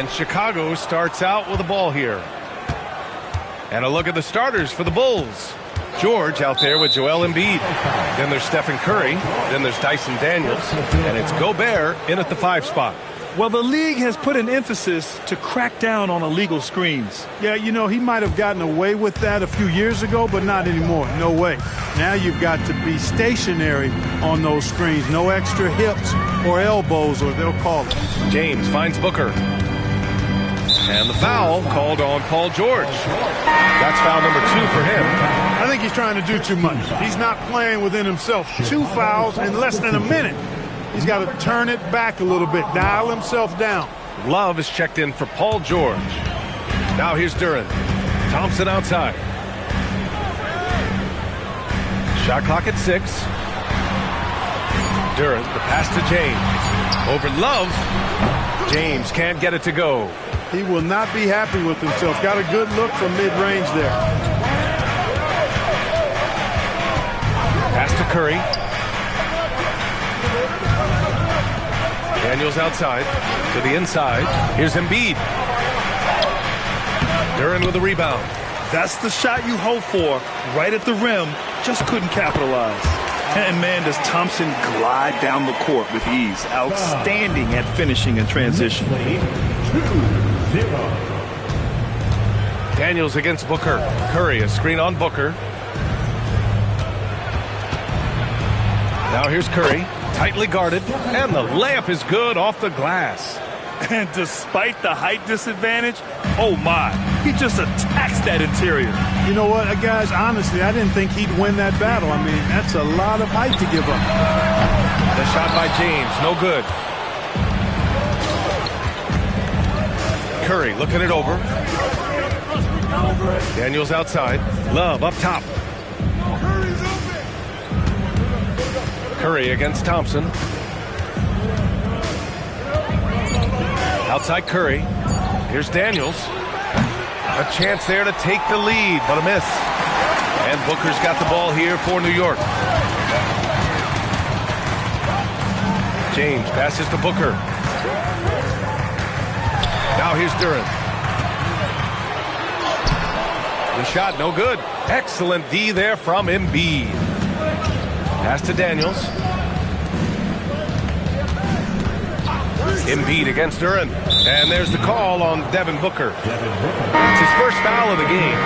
And Chicago starts out with the ball here. And a look at the starters for the Bulls. George out there with Joel Embiid. Then there's Stephen Curry. Then there's Dyson Daniels. And it's Gobert in at the 5 spot. Well, the league has put an emphasis to crack down on illegal screens. Yeah, you know, he might have gotten away with that a few years ago, but not anymore. No way. Now you've got to be stationary on those screens. No extra hips or elbows, or they'll call it. James finds Booker. And the foul called on Paul George. That's foul number 2 for him. I think he's trying to do too much. He's not playing within himself. 2 fouls in less than a minute. He's got to turn it back a little bit, dial himself down. Love is checked in for Paul George. Now here's Duren. Thompson outside. Shot clock at 6. Duren, the pass to James. Over Love. James can't get it to go. He will not be happy with himself. Got a good look from mid-range there. Pass to Curry. Daniels outside to the inside. Here's Embiid. Duren with a rebound. That's the shot you hope for. Right at the rim. Just couldn't capitalize. And man, does Thompson glide down the court with ease. Outstanding at finishing in transition. Daniels against Booker. Curry, a screen on Booker. Now here's Curry. Tightly guarded, and the layup is good off the glass. And despite the height disadvantage, oh my, he just attacks that interior. You know what, guys, honestly, I didn't think he'd win that battle. I mean, that's a lot of height to give up. The shot by James, no good. Curry looking it over. Daniels outside. Love up top. Curry against Thompson. Outside Curry. Here's Daniels. A chance there to take the lead, but a miss. And Booker's got the ball here for New York. James passes to Booker. Now here's Duren. The shot no good. Excellent D there from Embiid. Pass to Daniels. Embiid against Duren. And there's the call on Devin Booker. It's his first foul of the game.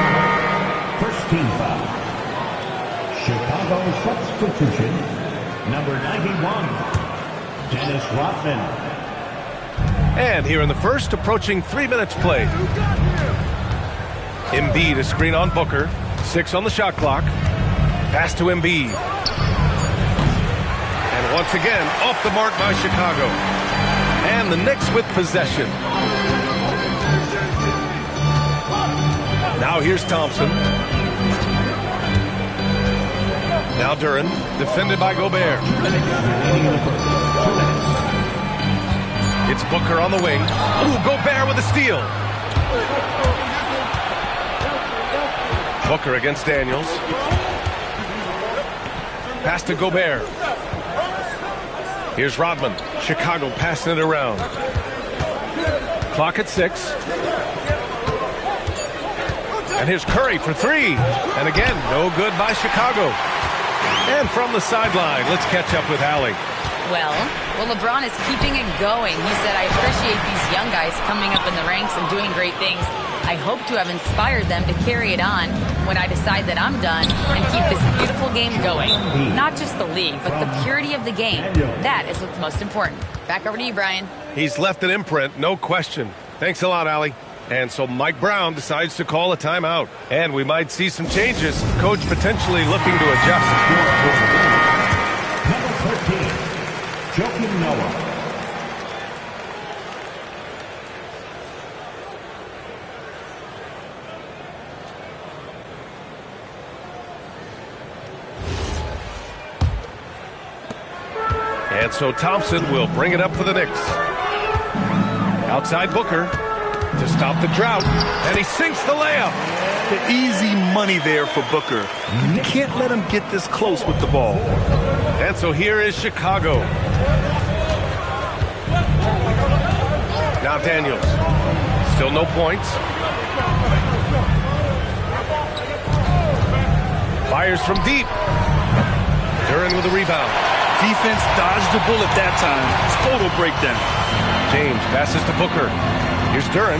First team foul. Chicago substitution, number 91, Dennis Rodman. And here in the first, approaching 3 minutes played. Embiid, a screen on Booker. 6 on the shot clock. Pass to Embiid. And once again, off the mark by Chicago. And the Knicks with possession. Now here's Thompson. Now Duren, defended by Gobert. It's Booker on the wing. Ooh, Gobert with a steal. Booker against Daniels. Pass to Gobert. Here's Rodman. Chicago passing it around. Clock at 6. And here's Curry for 3. And again, no good by Chicago. And from the sideline, let's catch up with Allie. Well, LeBron is keeping it going. He said, I appreciate these young guys coming up in the ranks and doing great things. I hope to have inspired them to carry it on when I decide that I'm done and keep this beautiful game going. Not just the league, but the purity of the game. That is what's most important. Back over to you, Brian. He's left an imprint, no question. Thanks a lot, Allie. And so Mike Brown decides to call a timeout. And we might see some changes. Coach potentially looking to adjust. Number 13, Joakim Noah. And so Thompson will bring it up for the Knicks. Outside Booker to stop the drought. And he sinks the layup. The easy money there for Booker. You can't let him get this close with the ball. And so here is Chicago. Now Daniels. Still no points. Fires from deep. Duren with a rebound. Defense dodged the bullet that time. Total breakdown. James passes to Booker. Here's Duren.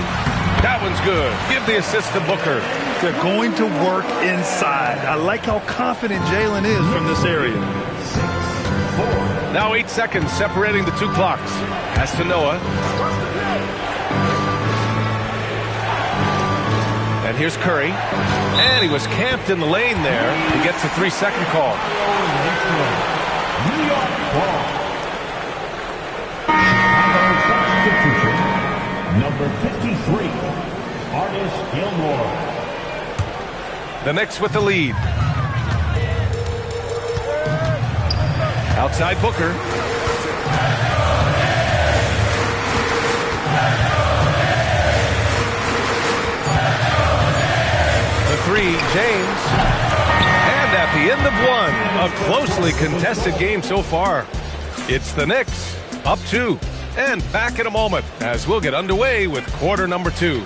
That one's good. Give the assist to Booker. They're going to work inside. I like how confident Jalen is from this area. 6-4. Now 8 seconds separating the two clocks. Pass to Noah. And here's Curry. And he was camped in the lane there. He gets a 3-second call. New York ball. Chicago substitution. Number 53, Artis Gilmore. The Knicks with the lead. Outside Booker. The three, James. And at the end of one, a closely contested game so far. It's the Knicks, up 2. And back in a moment as we'll get underway with quarter number 2.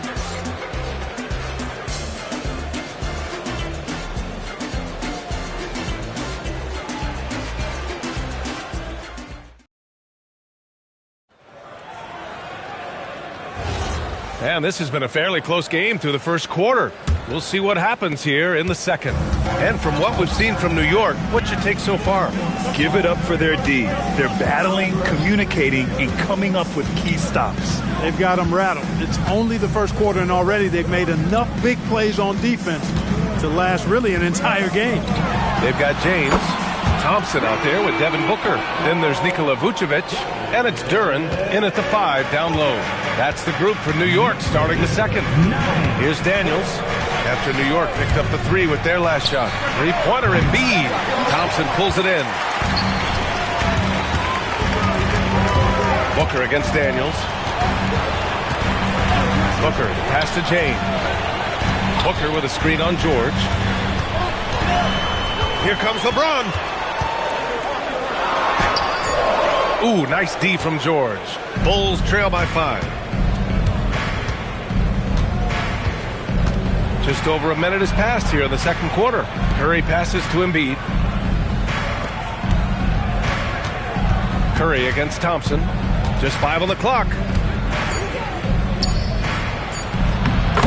And this has been a fairly close game through the first quarter. We'll see what happens here in the second. And from what we've seen from New York, what's your take so far? Give it up for their D. They're battling, communicating, and coming up with key stops. They've got them rattled. It's only the first quarter, and already they've made enough big plays on defense to last really an entire game. They've got James Thompson out there with Devin Booker. Then there's Nikola Vucevic, and it's Duren in at the 5 down low. That's the group for New York starting the second. Here's Daniels after New York picked up the 3 with their last shot. Three-pointer Embiid. Thompson pulls it in. Booker against Daniels. Booker, pass to James. Booker with a screen on George. Here comes LeBron. Ooh, nice D from George. Bulls trail by 5. Just over a minute has passed here in the second quarter. Curry passes to Embiid. Curry against Thompson. Just 5 on the clock.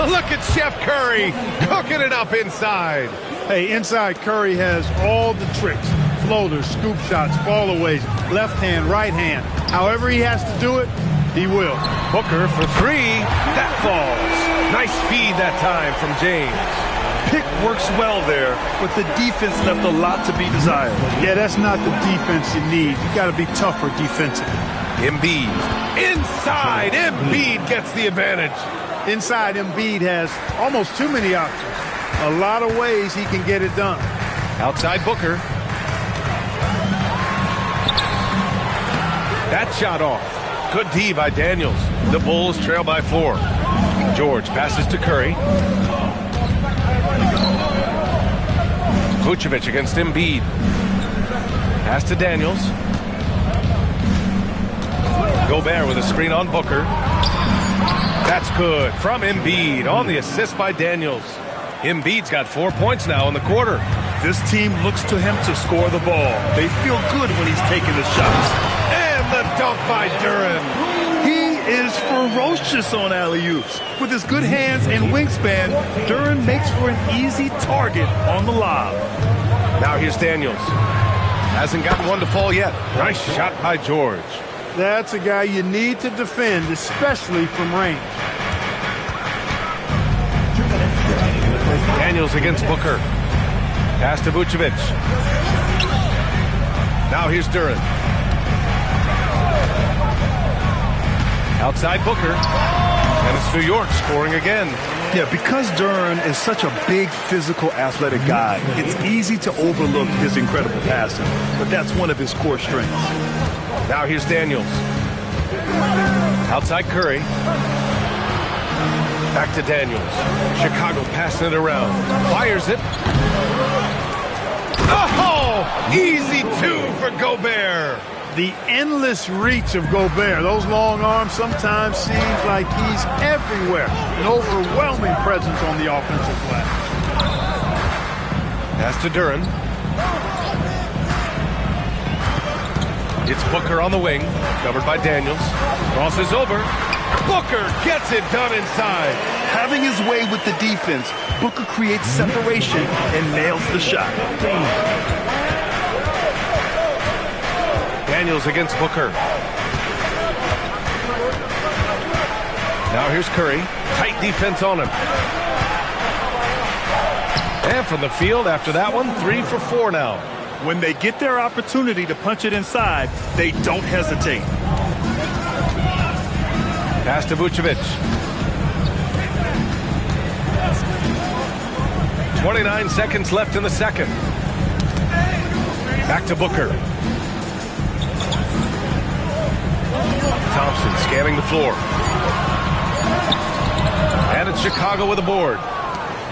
Look at Chef Curry cooking it up inside. Hey, inside Curry has all the tricks. Floaters, scoop shots, fallaways, left hand, right hand. However he has to do it, he will. Booker for 3. That falls. Nice feed that time from James. Pick works well there, but the defense left a lot to be desired. Yeah, that's not the defense you need. You got to be tougher defensively. Embiid. Inside. Embiid gets the advantage. Inside, Embiid has almost too many options. A lot of ways he can get it done. Outside Booker. That shot off. Good D by Daniels. The Bulls trail by 4. George passes to Curry. Vucevic against Embiid. Pass to Daniels. Gobert with a screen on Booker. That's good from Embiid on the assist by Daniels. Embiid's got 4 points now in the quarter. This team looks to him to score the ball. They feel good when he's taking the shots. And the dunk by Duren. He is ferocious on alley-oops. With his good hands and wingspan, Duren makes for an easy target on the lob. Now here's Daniels. Hasn't gotten one to fall yet. Nice shot by George. That's a guy you need to defend, especially from range. Daniels against Booker. Pass to Vucevic. Now here's Duren. Outside Booker. And it's New York scoring again. Yeah, because Duren is such a big, physical, athletic guy, it's easy to overlook his incredible passing. But that's one of his core strengths. Now here's Daniels. Outside Curry. Back to Daniels. Chicago passing it around. Fires it. Oh! Easy 2 for Gobert. The endless reach of Gobert. Those long arms sometimes seems like he's everywhere. An overwhelming presence on the offensive glass. Pass to Duren. It's Booker on the wing, covered by Daniels. Crosses over. Booker gets it done inside. Having his way with the defense, Booker creates separation and nails the shot. Daniels against Booker. Now here's Curry. Tight defense on him. And from the field after that one, 3 for 4 now. When they get their opportunity to punch it inside, they don't hesitate. Pass to Vucevic. 29 seconds left in the second. Back to Booker. Thompson scanning the floor. And it's Chicago with a board.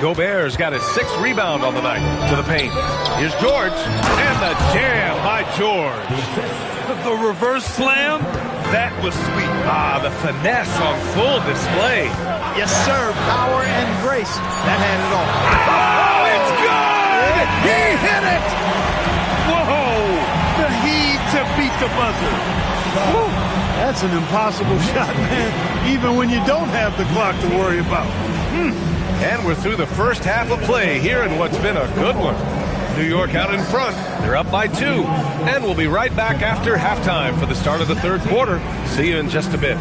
Gobert's got his 6th rebound on the night. To the paint. Here's George. And the jam by George. The reverse slam, that was sweet. The finesse on full display. Yes, sir. Power and grace. That had it all. Oh, it's good! He hit it! Whoa! The heave to beat the buzzer. Woo. That's an impossible shot, man. Even when you don't have the clock to worry about. And we're through the first half of play here in what's been a good one. New York out in front. They're up by 2. And we'll be right back after halftime for the start of the third quarter. See you in just a bit.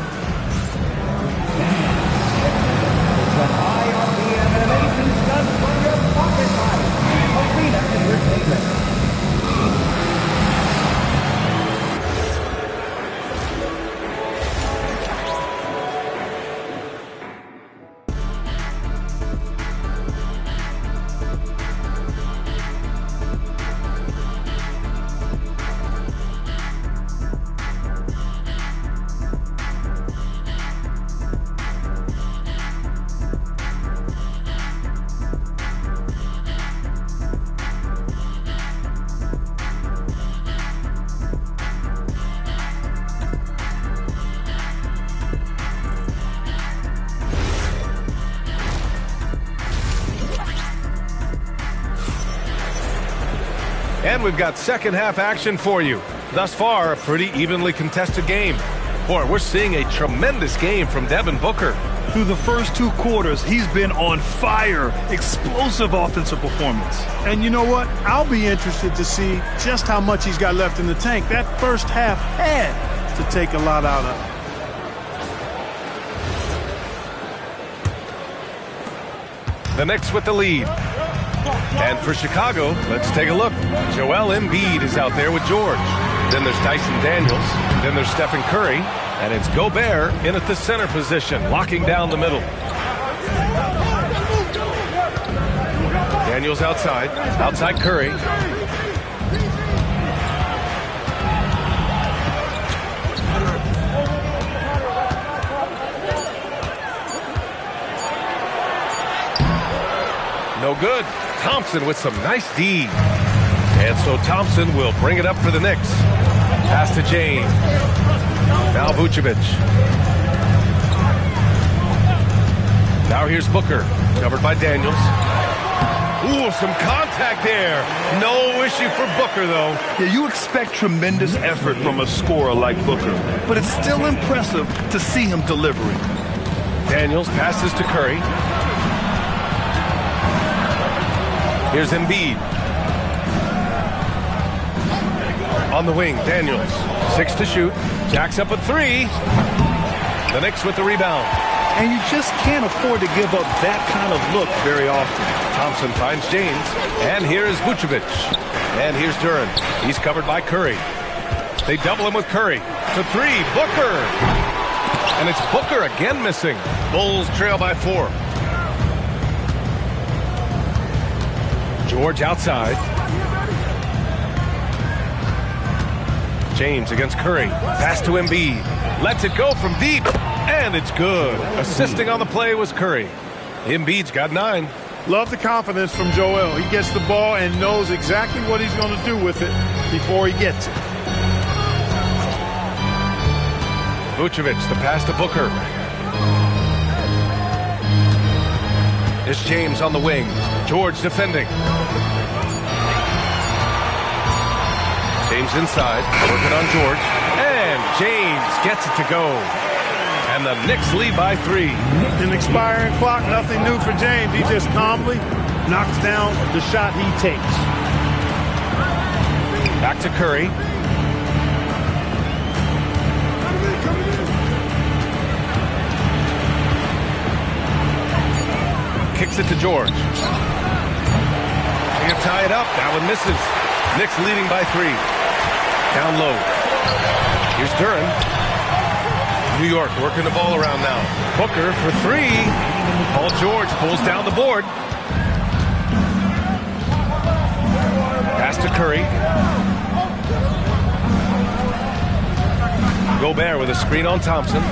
And we've got second half action for you. Thus far, a pretty evenly contested game. Boy, we're seeing a tremendous game from Devin Booker. Through the first 2 quarters, he's been on fire. Explosive offensive performance. And you know what? I'll be interested to see just how much he's got left in the tank. That first half had to take a lot out of it. The Knicks with the lead. And for Chicago, let's take a look. Joel Embiid is out there with George. Then there's Dyson Daniels. Then there's Stephen Curry. And it's Gobert in at the center position, locking down the middle. Daniels outside. Outside Curry. No good. Thompson with some nice D. And so Thompson will bring it up for the Knicks. Pass to James. Now Vucevic. Now here's Booker. Covered by Daniels. Ooh, some contact there. No issue for Booker, though. Yeah, you expect tremendous effort from a scorer like Booker, but it's still impressive to see him delivering. Daniels passes to Curry. Here's Embiid. On the wing, Daniels. 6 to shoot. Jacks up at 3. The Knicks with the rebound. And you just can't afford to give up that kind of look very often. Thompson finds James. And here's Vucevic. And here's Duren. He's covered by Curry. They double him with Curry. To 3. Booker. And it's Booker again missing. Bulls trail by 4. George outside. James against Curry. Pass to Embiid. Lets it go from deep. And it's good. Assisting on the play was Curry. Embiid's got 9. Love the confidence from Joel. He gets the ball and knows exactly what he's going to do with it before he gets it. Vucevic, the pass to Booker. It's James on the wing. George defending. James inside, working on George. And James gets it to go. And the Knicks lead by 3. An expiring clock, nothing new for James. He just calmly knocks down the shot he takes. Back to Curry. Kicks it to George. They can tie it up. That one misses. Knicks leading by 3. Down low. Here's Duren. New York working the ball around now. Booker for 3. Paul George pulls down the board. Pass to Curry. Gobert with a screen on Thompson.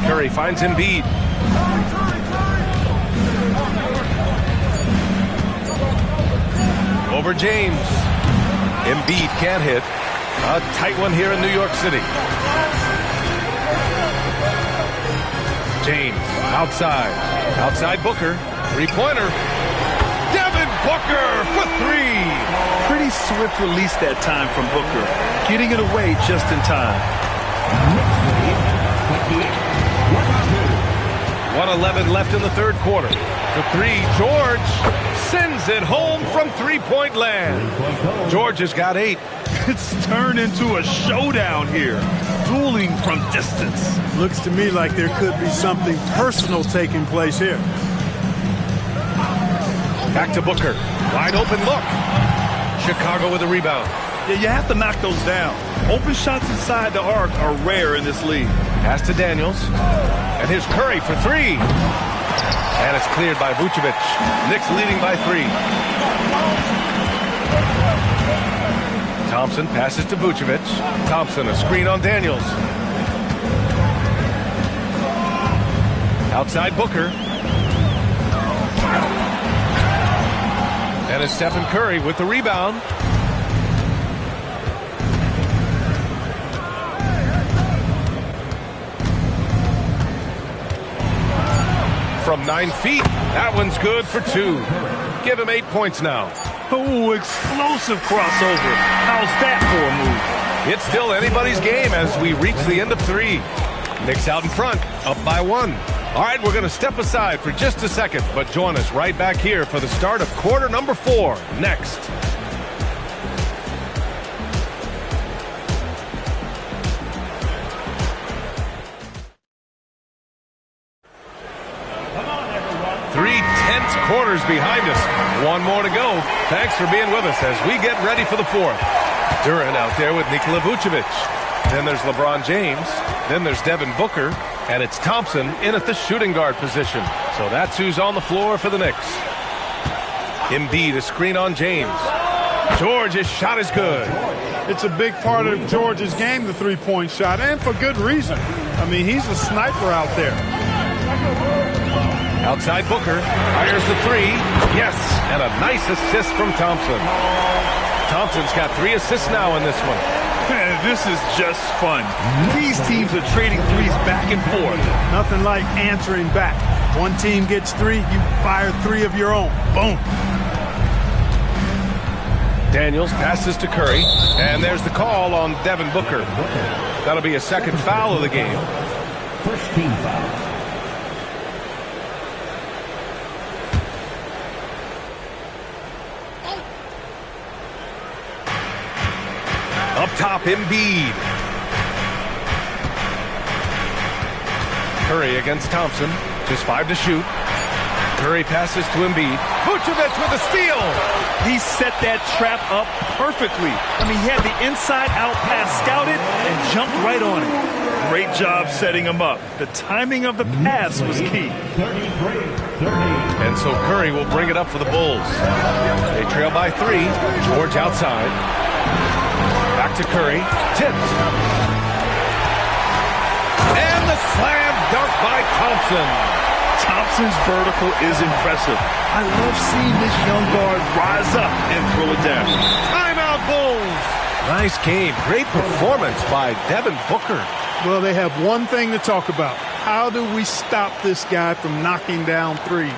Curry finds Embiid. Over James. Embiid can't hit. A tight one here in New York City. James outside. Outside Booker. Three-pointer. Devin Booker for 3. Pretty swift release that time from Booker. Getting it away just in time. 1:11 left in the third quarter. For 3, George sends it home from three-point land. George has got 8. It's turned into a showdown here. Dueling from distance. Looks to me like there could be something personal taking place here. Back to Booker. Wide open look. Chicago with a rebound. Yeah, you have to knock those down. Open shots inside the arc are rare in this league. Pass to Daniels. And here's Curry for 3. And it's cleared by Vucevic. Knicks leading by 3. Thompson passes to Vucevic. Thompson, a screen on Daniels. Outside Booker. And it's Stephen Curry with the rebound. From 9 feet. That one's good for 2. Give him 8 points now. Oh, explosive crossover. How's that for a move? It's still anybody's game as we reach the end of 3. Knicks out in front, up by 1. All right, we're going to step aside for just a second, but join us right back here for the start of quarter number 4 next. Quarters behind us. 1 more to go. Thanks for being with us as we get ready for the 4th. Duren out there with Nikola Vucevic. Then there's LeBron James. Then there's Devin Booker. And it's Thompson in at the shooting guard position. So that's who's on the floor for the Knicks. Embiid, a screen on James. George's shot is good. It's a big part of George's game, the three-point shot, and for good reason. I mean, he's a sniper out there. Outside Booker, fires the 3. Yes, and a nice assist from Thompson. Thompson's got 3 assists now in this one. Man, this is just fun. These teams are trading threes back and forth. Nothing like answering back. One team gets 3, you fire 3 of your own. Boom. Daniels passes to Curry, and there's the call on Devin Booker. That'll be a second foul of the game. First team foul. Up top, Embiid. Curry against Thompson. Just 5 to shoot. Curry passes to Embiid. Vucevic with a steal. He set that trap up perfectly. I mean, he had the inside-out pass scouted and jumped right on it. Great job setting him up. The timing of the pass was key. 33-30. And so Curry will bring it up for the Bulls. They trail by 3. George outside. Back to Curry. Tipped. And the slam dunk by Thompson. Thompson's vertical is impressive. I love seeing this young guard rise up and throw it down. Timeout, Bulls. Nice game. Great performance by Devin Booker. Well, they have one thing to talk about. How do we stop this guy from knocking down threes?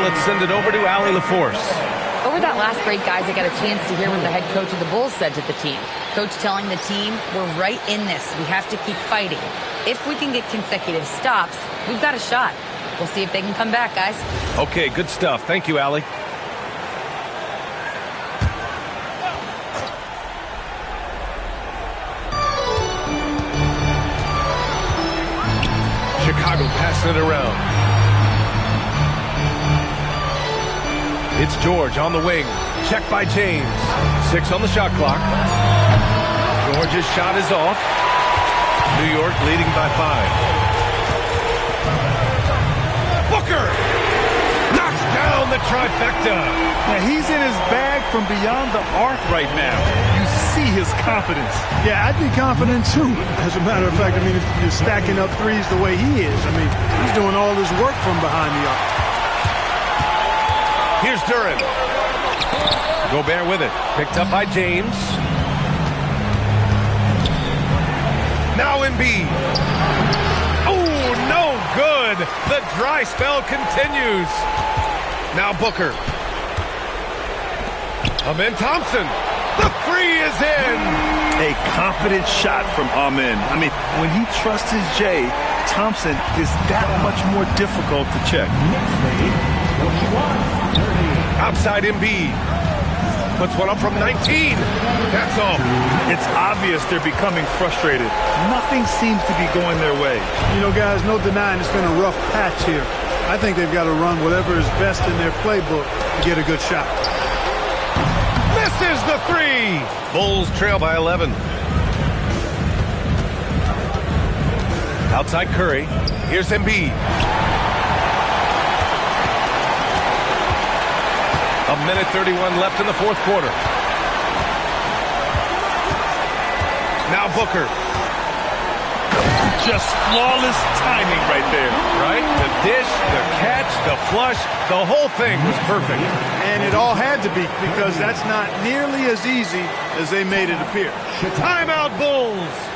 Let's send it over to Allie LaForce. Over that last break, guys, I got a chance to hear what the head coach of the Bulls said to the team. Coach telling the team, we're right in this. We have to keep fighting. If we can get consecutive stops, we've got a shot. We'll see if they can come back, guys. Okay, good stuff. Thank you, Allie. Chicago passing it around. It's George on the wing. Check by James. 6 on the shot clock. George's shot is off. New York leading by 5. Booker knocks down the trifecta. Now, he's in his bag from beyond the arc right now. You see his confidence. Yeah, I'd be confident too. As a matter of fact, I mean, if you're stacking up threes the way he is, I mean, he's doing all his work from behind the arc. Here's Duren. Gobert with it. Picked up by James. Now Embiid. Oh, no good. The dry spell continues. Now Booker. Amen Thompson. The three is in. A confident shot from Amen. I mean, when he trusts his Jay, Thompson is that much more difficult to check. Outside Embiid. Puts one up from 19. That's off. It's obvious they're becoming frustrated. Nothing seems to be going their way. You know, guys, no denying it's been a rough patch here. I think they've got to run whatever is best in their playbook to get a good shot. Misses the three. Bulls trail by 11. Outside Curry. Here's Embiid. A minute 31 left in the fourth quarter. Now Booker. Just flawless timing right there. Right? The dish, the catch, the flush, the whole thing was perfect. And it all had to be, because that's not nearly as easy as they made it appear. Timeout Bulls.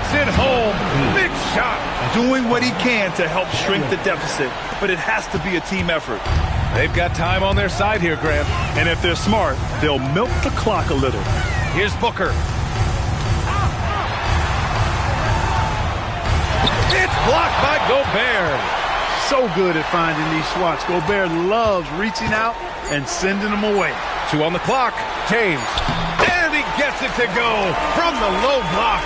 Takes it home. Big shot. Doing what he can to help shrink the deficit, but it has to be a team effort. They've got time on their side here, Grant. And if they're smart, they'll milk the clock a little. Here's Booker. It's blocked by Gobert. So good at finding these swats. Gobert loves reaching out and sending them away. 2 on the clock. James. And he gets it to go from the low block.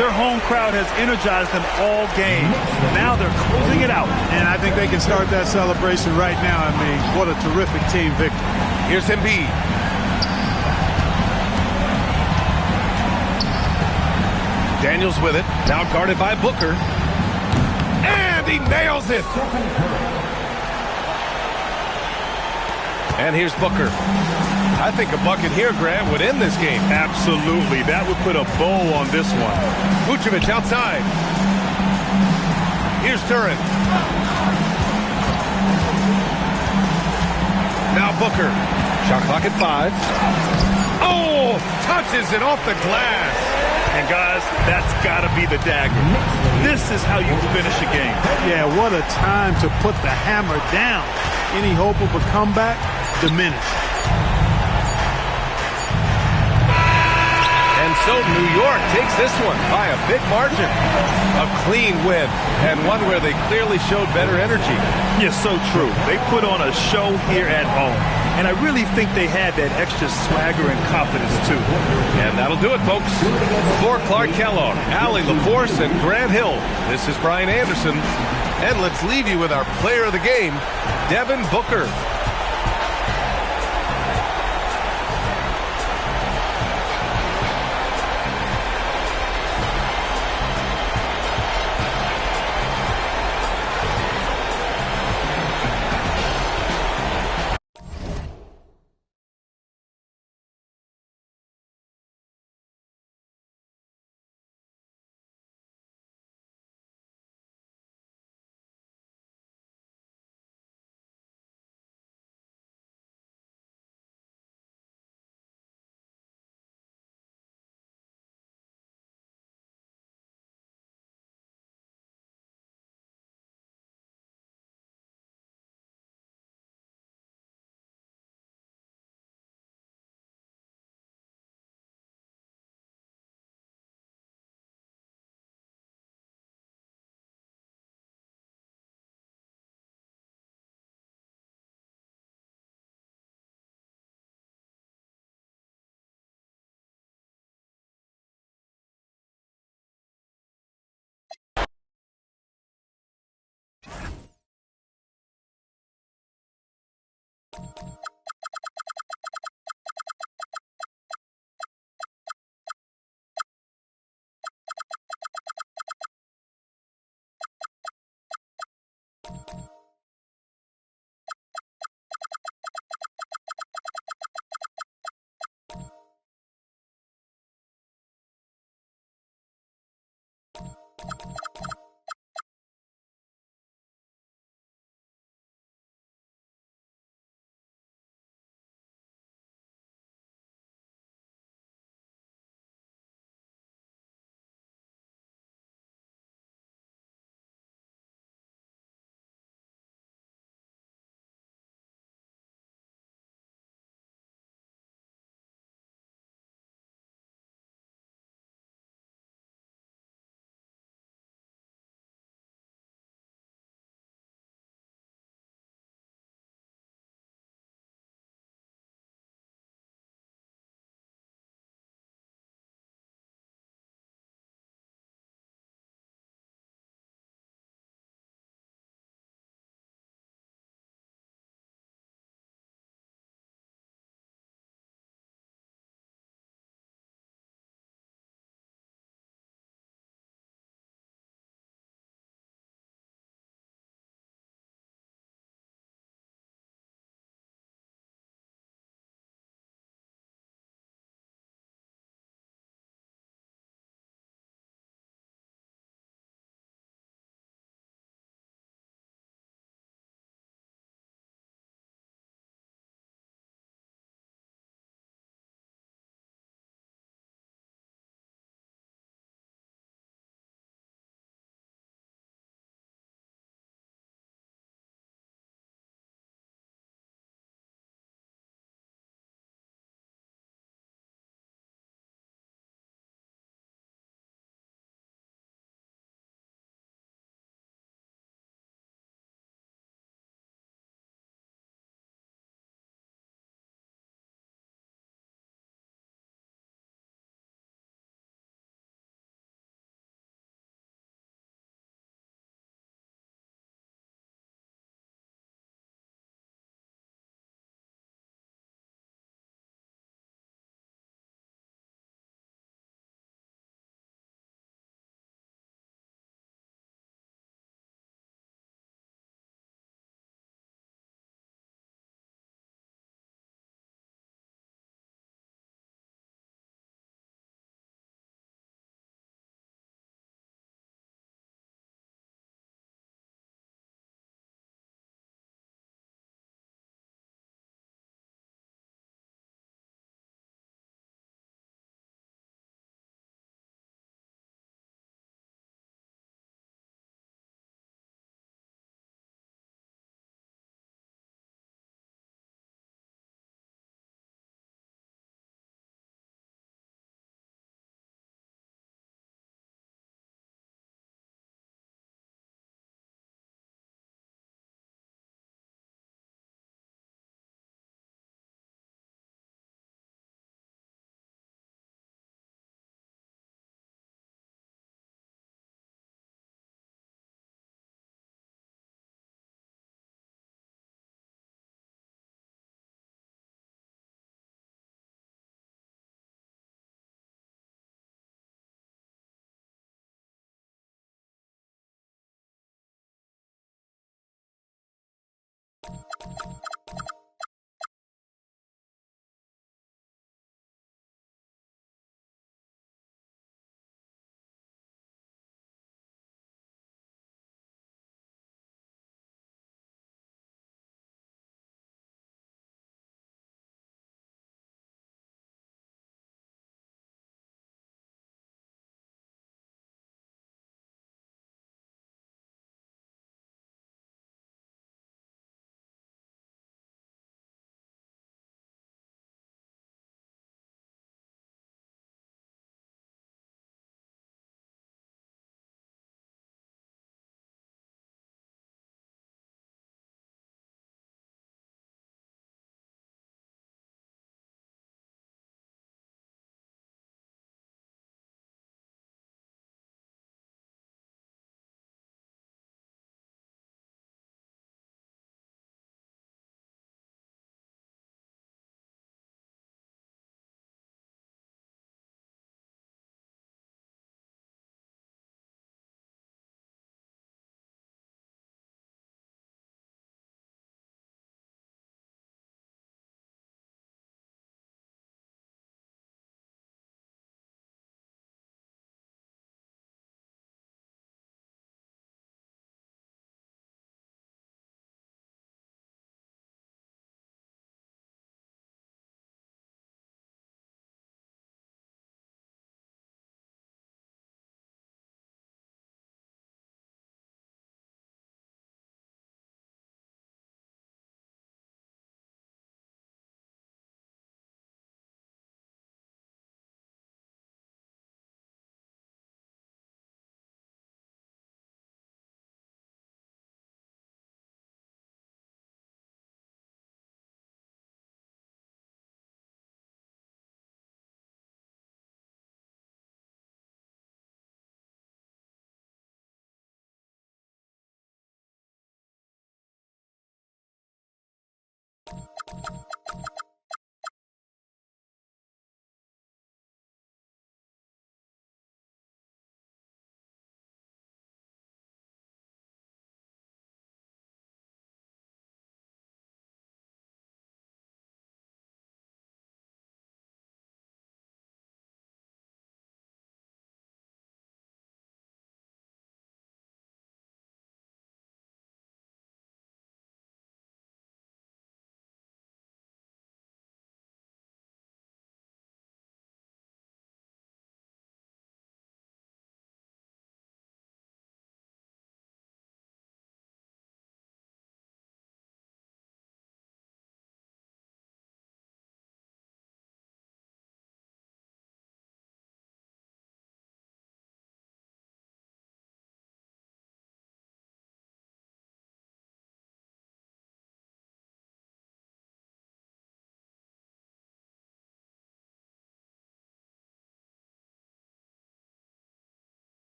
Their home crowd has energized them all game. Now they're closing it out. And I think they can start that celebration right now. I mean, what a terrific team victory. Here's Embiid. Daniels with it. Now guarded by Booker. And he nails it. And here's Booker. I think a bucket here, Grant, would end this game. Absolutely. That would put a bow on this one. Vucevic outside. Here's Turin. Now Booker. Shot clock at 5. Oh, touches it off the glass. And guys, that's got to be the dagger. This is how you finish a game. Yeah, what a time to put the hammer down. Any hope of a comeback diminished. And so New York takes this one by a big margin. A clean win, and one where they clearly showed better energy. Yeah, so true. They put on a show here at home. And I really think they had that extra swagger and confidence, too. And that'll do it, folks. For Clark Kellogg, Allie LaForce, and Grant Hill, this is Brian Anderson. And let's leave you with our player of the game, Devin Booker.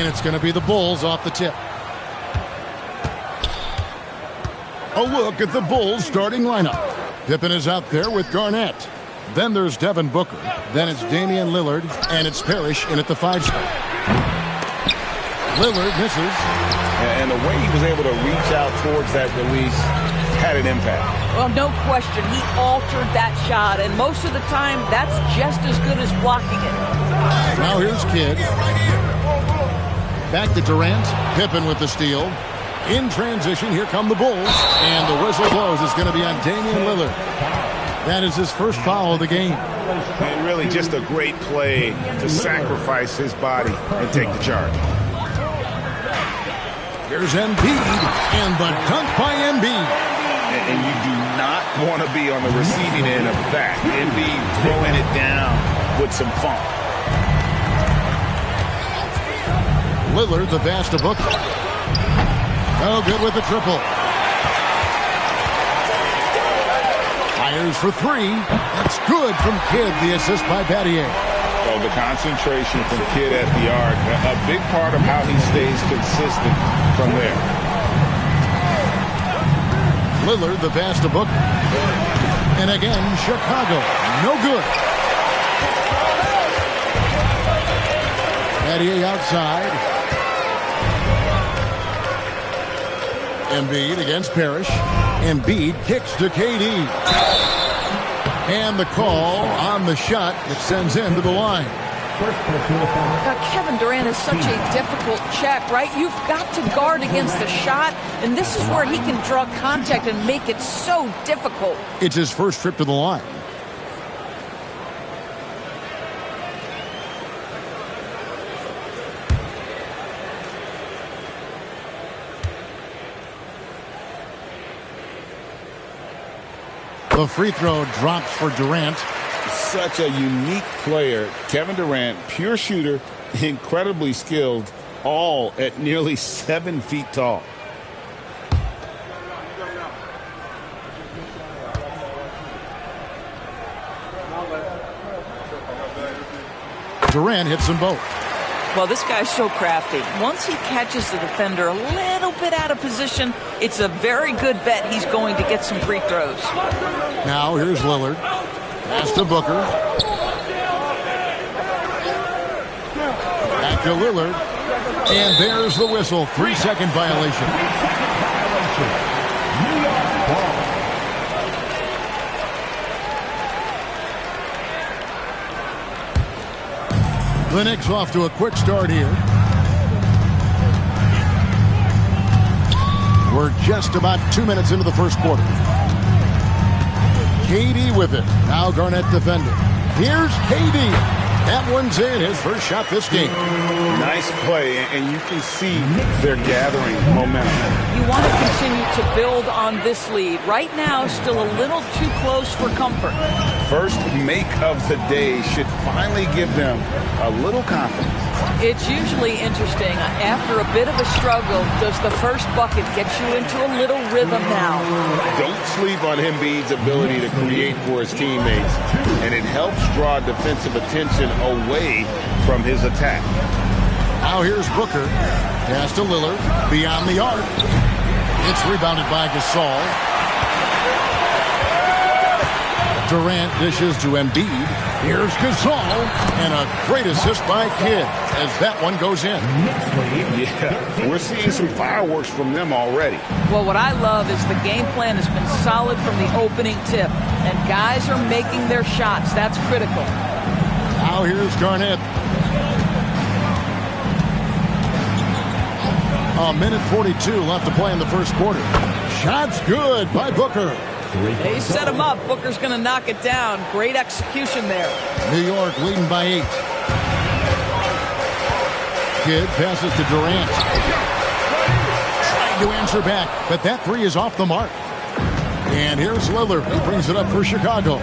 it's going to be the Bulls off the tip. A look at the Bulls starting lineup. Pippen is out there with Garnett. Then there's Devin Booker. Then it's Damian Lillard. And it's Parrish in at the 5 spot. Lillard misses. And the way he was able to reach out towards that release had an impact. Well, no question. He altered that shot. And most of the time, that's just as good as blocking it. Now here's Kidd. Back to Durant. Pippen with the steal. In transition, here come the Bulls. And the whistle blows. It's going to be on Damian Lillard. That is his first foul of the game. And really just a great play to sacrifice his body and take the charge. Here's Embiid. And the dunk by Embiid. And you do not want to be on the receiving end of that. Embiid throwing it down with some funk. Lillard, the pass to Booker. No good with the triple. Fires for 3. That's good from Kidd. The assist by Battier. Oh, the concentration from Kidd at the arc. A big part of how he stays consistent from there. Lillard, the pass to Booker. And again, Chicago. No good. Battier outside. Embiid against Parrish. Embiid kicks to KD. And the call on the shot that sends him to the line. Kevin Durant is such a difficult check, right? You've got to guard against the shot, and this is where he can draw contact and make it so difficult. It's his first trip to the line. The free throw drops for Durant. Such a unique player. Kevin Durant, pure shooter, incredibly skilled, all at nearly 7 feet tall. Durant hits them both. Well, this guy's so crafty. Once he catches the defender a little bit out of position, it's a very good bet he's going to get some free throws. Now here's Lillard. Pass to Booker. Back to Lillard. And there's the whistle. 3-second violation. New York ball. The Knicks off to a quick start here. We're just about 2 minutes into the first quarter. KD with it. Now Garnett defending. Here's KD. That one's in. His first shot this game. Nice play, and you can see they're gathering momentum. You want to continue to build on this lead. Right now, still a little too close for comfort. First make of the day should finally give them a little confidence. It's usually interesting. After a bit of a struggle, does the first bucket get you into a little rhythm now? Don't sleep on Embiid's ability to create for his teammates, and it helps draw defensive attention away from his attack. Now here's Booker. Pass to Lillard. Beyond the arc. It's rebounded by Gasol. Durant dishes to Embiid. Here's Gasol. And a great assist by Kidd as that one goes in. Yeah, we're seeing some fireworks from them already. Well, what I love is the game plan has been solid from the opening tip. And guys are making their shots. That's critical. Now here's Garnett. A minute 42 left to play in the first quarter. Shot's good by Booker. They set him up. Booker's going to knock it down. Great execution there. New York leading by 8. Kidd passes to Durant. Trying to answer back, but that three is off the mark. And here's Lillard, who brings it up for Chicago.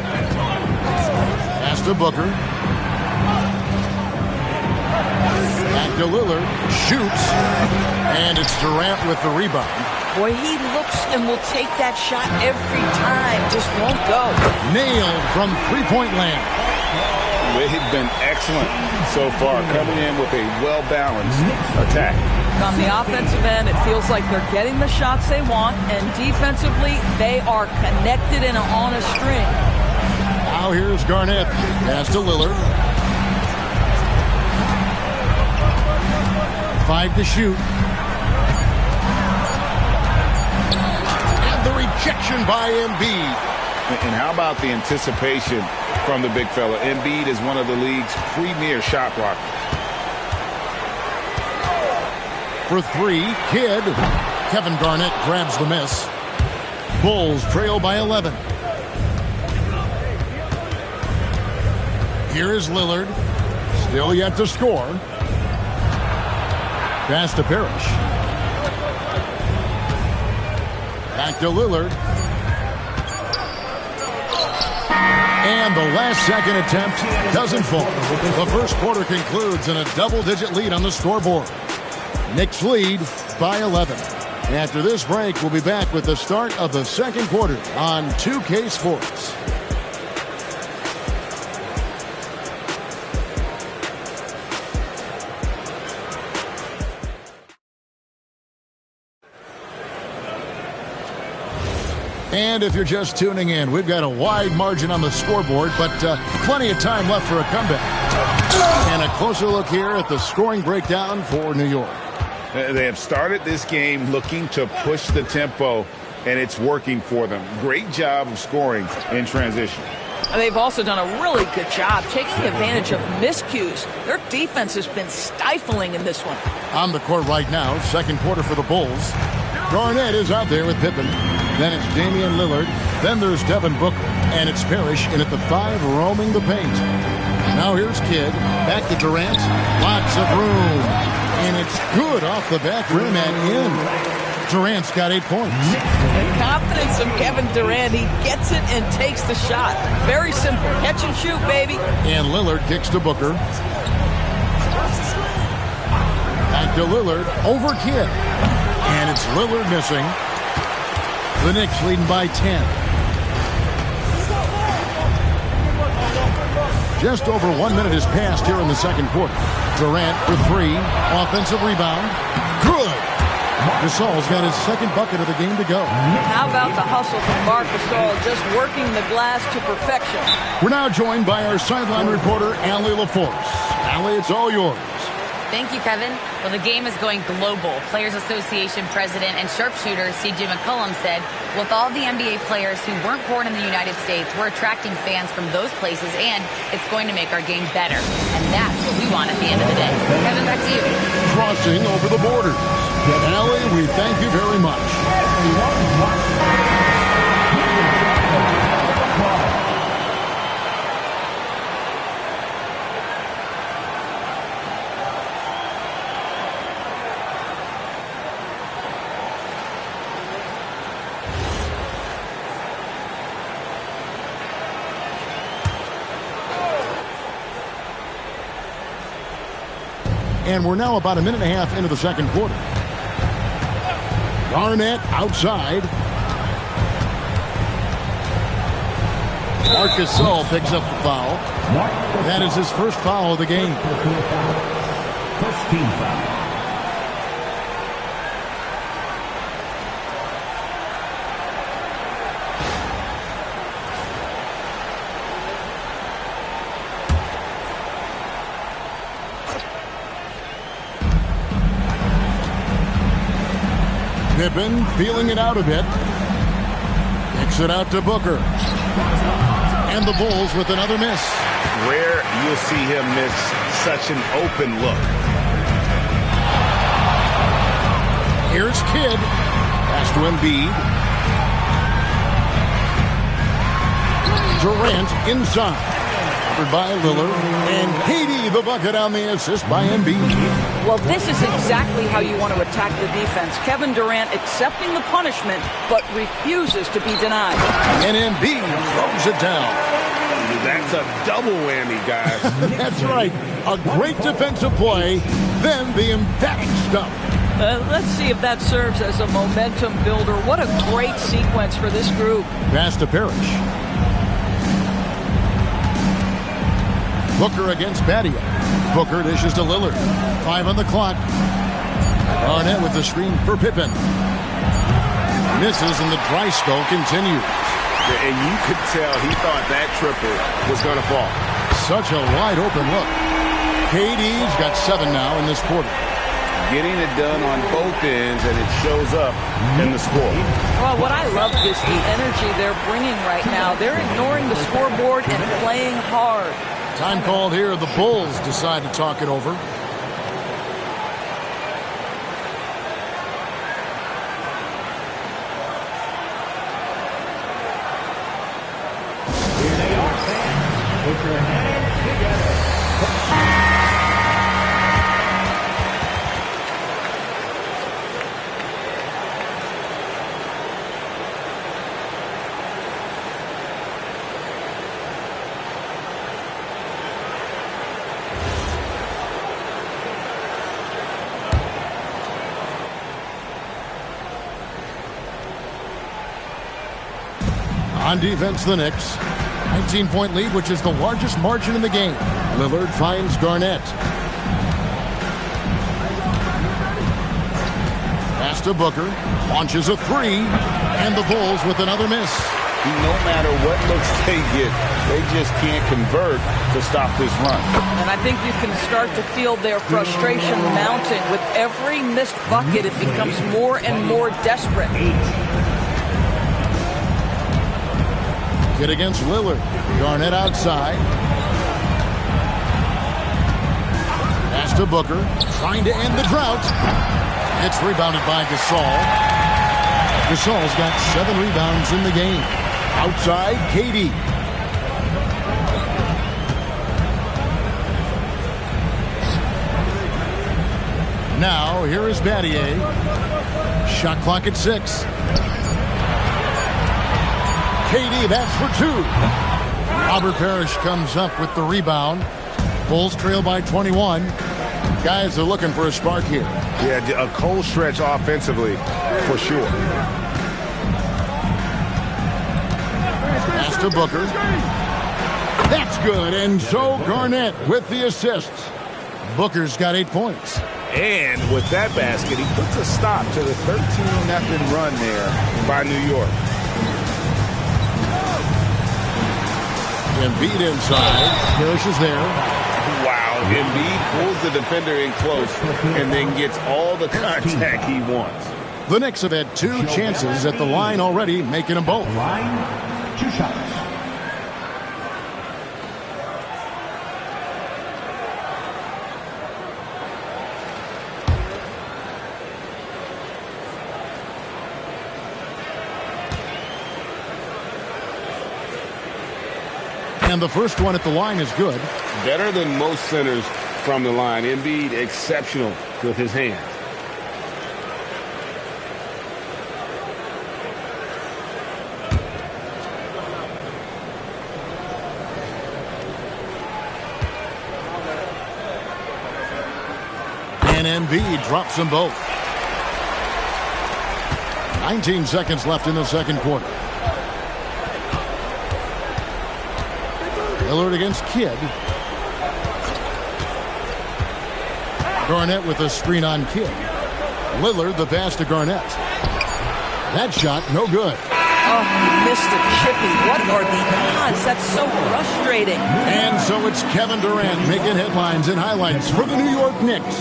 Pass to Booker. Back to Lillard. Shoots. And it's Durant with the rebound. Boy, he looks and will take that shot every time. Just won't go. Nailed from three-point land. They've been excellent so far, coming in with a well-balanced attack. On the offensive end, it feels like they're getting the shots they want, and defensively, they are connected and on a string. Now here's Garnett. Pass to Lillard. 5 to shoot. And the rejection by Embiid. And how about the anticipation from the big fella? Embiid is one of the league's premier shot blockers. For 3, Kidd. Kevin Garnett grabs the miss. Bulls trail by 11. Here is Lillard. Still yet to score. Pass to Parrish. Back to Lillard. And the last-second attempt doesn't fall. The first quarter concludes in a double-digit lead on the scoreboard. Knicks lead by 11. After this break, we'll be back with the start of the second quarter on 2K Sports. And if you're just tuning in, we've got a wide margin on the scoreboard, but plenty of time left for a comeback. And a closer look here at the scoring breakdown for New York. They have started this game looking to push the tempo, and it's working for them. Great job of scoring in transition. They've also done a really good job taking advantage of miscues. Their defense has been stifling in this one. On the court right now, second quarter for the Bulls. Garnett is out there with Pippen. Then it's Damian Lillard. Then there's Devin Booker. And it's Parrish in at the 5, roaming the paint. Now here's Kidd. Back to Durant. Lots of room. And it's good off the back rim and in. Durant's got 8 points. The confidence of Kevin Durant. He gets it and takes the shot. Very simple. Catch and shoot, baby. And Lillard kicks to Booker. Back to Lillard. Over Kidd. And it's Lillard missing. The Knicks leading by 10. Just over 1 minute has passed here in the second quarter. Durant for 3. Offensive rebound. Good. Gasol's got his second bucket of the game to go. How about the hustle from Marc Gasol, just working the glass to perfection. We're now joined by our sideline reporter, Allie LaForce. Allie, it's all yours. Thank you, Kevin. Well, the game is going global. Players Association president and sharpshooter C.J. McCollum said, with all the NBA players who weren't born in the United States, we're attracting fans from those places, and it's going to make our game better. And that's what we want at the end of the day. Kevin, back to you. Crossing over the borders. Allie, we thank you very much. And we're now about a minute and a half into the second quarter. Garnett outside. Marc Gasol picks up the foul. That is his first foul of the game. First team foul. Pippen feeling it out a bit. Kicks it out to Booker. And the Bulls with another miss. Rare you'll see him miss such an open look. Here's Kidd. Pass to Embiid. Durant inside. Covered by Lillard. And KD the bucket on the assist by Embiid. Well, this is exactly how you want to attack the defense. Kevin Durant accepting the punishment, but refuses to be denied. And Embiid throws it down. That's a double whammy, guys. That's right. A great defensive play, then the emphatic stuff. Let's see if that serves as a momentum builder. What a great sequence for this group. Pass to Parrish. Booker against Battier. Booker dishes to Lillard. 5 on the clock. Garnett with the screen for Pippen. Misses and the dry spell continues. And you could tell he thought that triple was going to fall. Such a wide open look. KD's got 7 now in this quarter. Getting it done on both ends, and it shows up in the score. Well, what I love is the energy they're bringing right now. They're ignoring the scoreboard and playing hard. Time called here. The Bulls decide to talk it over. Here they are, fans. Put your hands together. On defense, the Knicks. 19-point lead, which is the largest margin in the game. Lillard finds Garnett. Pass to Booker. Launches a 3. And the Bulls with another miss. No matter what looks they get, they just can't convert to stop this run. And I think you can start to feel their frustration mounting. With every missed bucket, it becomes more and more desperate. Get against Lillard. Garnett outside. Pass to Booker. Trying to end the drought. It's rebounded by Gasol. Gasol's got 7 rebounds in the game. Outside, KD. Now, here is Battier. Shot clock at 6. KD, that's for 2. Robert Parrish comes up with the rebound. Bulls trail by 21. Guys are looking for a spark here. Yeah, a cold stretch offensively, for sure. Pass to Booker. That's good, and so Garnett with the assists. Booker's got 8 points. And with that basket, he puts a stop to the 13-0 run there by New York. Embiid inside. Parrish is there. Wow, Embiid pulls the defender in close and then gets all the contact he wants. The Knicks have had 2 chances at the line already, making them both. Line, 2 shots. And the first one at the line is good. Better than most centers from the line. Embiid exceptional with his hands. And Embiid drops them both. 19 seconds left in the second quarter. Lillard against Kidd. Garnett with a screen on Kidd. Lillard the pass to Garnett. That shot no good. Oh, he missed it, Chippy. What are the odds? That's so frustrating. And so it's Kevin Durant making headlines and highlights for the New York Knicks.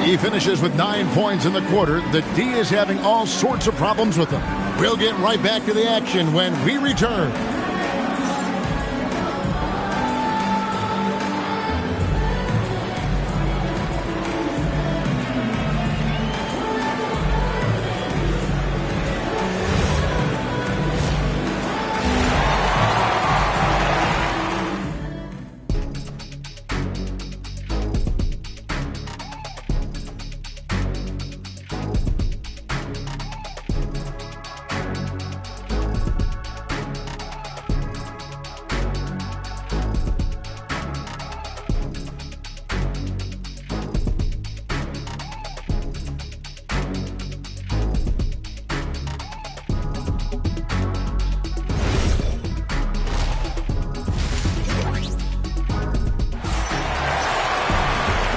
He finishes with 9 points in the quarter. The D is having all sorts of problems with him. We'll get right back to the action when we return.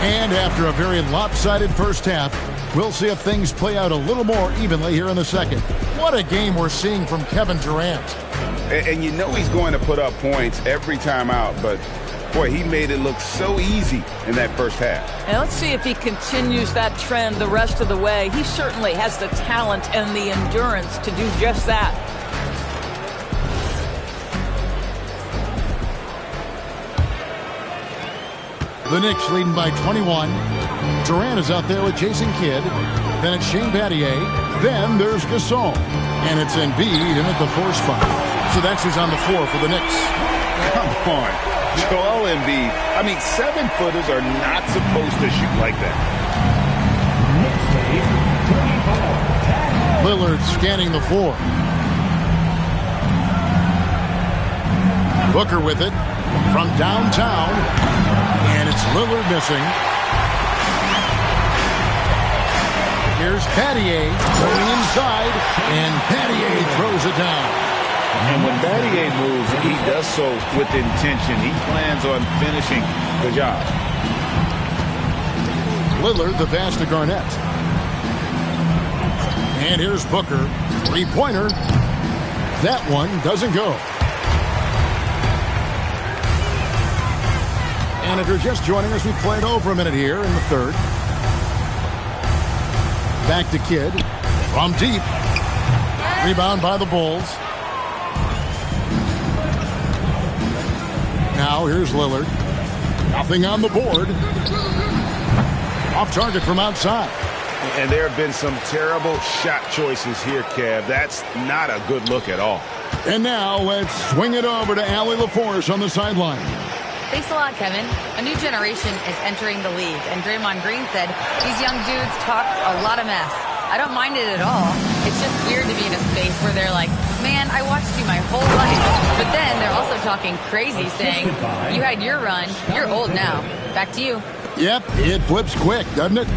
And after a very lopsided first half, we'll see if things play out a little more evenly here in the second. What a game we're seeing from Kevin Durant. And you know he's going to put up points every time out, but boy, he made it look so easy in that first half. And let's see if he continues that trend the rest of the way. He certainly has the talent and the endurance to do just that. The Knicks leading by 21. Durant is out there with Jason Kidd. Then it's Shane Battier. Then there's Gasol. And it's Embiid in at the 4 spot. So that's who's on the floor for the Knicks. Come on. Joel Embiid. I mean, 7-footers are not supposed to shoot like that. Lillard scanning the floor. Booker with it from downtown. And it's Lillard missing. Here's Battier going inside. And Battier throws it down. And when Battier moves, he does so with intention. He plans on finishing the job. Lillard, the pass to Garnett. And here's Booker. 3-pointer. That one doesn't go. And if you're just joining us, we played over a minute here in the third. Back to Kidd. From deep. Rebound by the Bulls. Now here's Lillard. Nothing on the board. Off target from outside. And there have been some terrible shot choices here, Kev. That's not a good look at all. And now let's swing it over to Allie LaForce on the sideline. Thanks a lot, Kevin. A new generation is entering the league, and Draymond Green said these young dudes talk a lot of mess. I don't mind it at all. It's just weird to be in a space where they're like, man, I watched you my whole life. But then they're also talking crazy, saying, you had your run, you're old now. Back to you. Yep, it flips quick, doesn't it?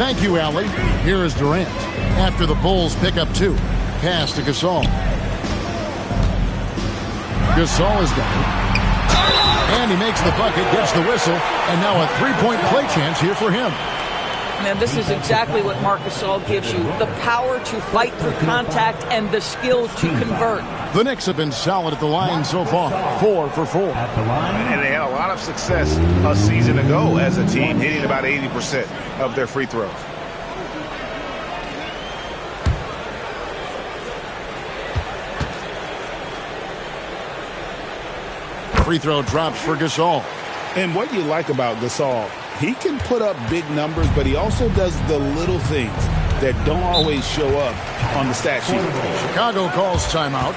Thank you, Allie. Here is Durant. After the Bulls pick up 2. Pass to Gasol. Gasol is done. And he makes the bucket, gets the whistle, and now a 3-point play chance here for him. Man, this is exactly what Marc Gasol gives you. The power to fight through contact and the skill to convert. The Knicks have been solid at the line so far. 4 for 4. And they had a lot of success a season ago as a team, hitting about 80% of their free throws. Free throw drops for Gasol. And what you like about Gasol, he can put up big numbers, but he also does the little things that don't always show up on the stat sheet. Chicago calls timeout.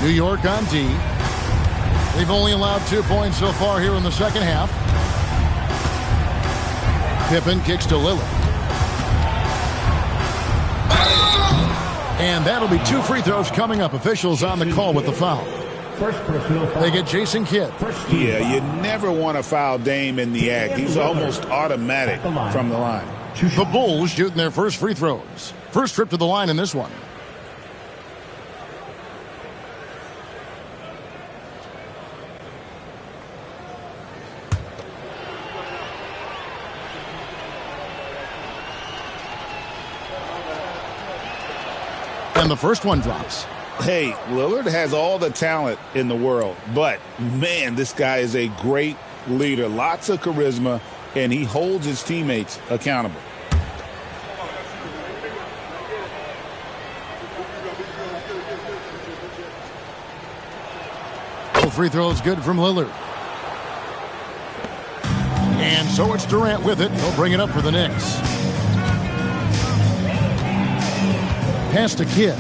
New York on D. They've only allowed 2 points so far here in the second half. Pippen kicks to Lillard. And that'll be 2 free throws coming up. Officials on the call with the foul. They get Jason Kidd. Yeah, you never want to foul Dame in the act. He's almost automatic from the line. The Bulls shooting their first free throws. First trip to the line in this one. And the first one drops. Hey, Lillard has all the talent in the world, but man, this guy is a great leader. Lots of charisma, and he holds his teammates accountable. Free throw is good from Lillard. And so it's Durant with it. He'll bring it up for the Knicks. Pass to Kidd.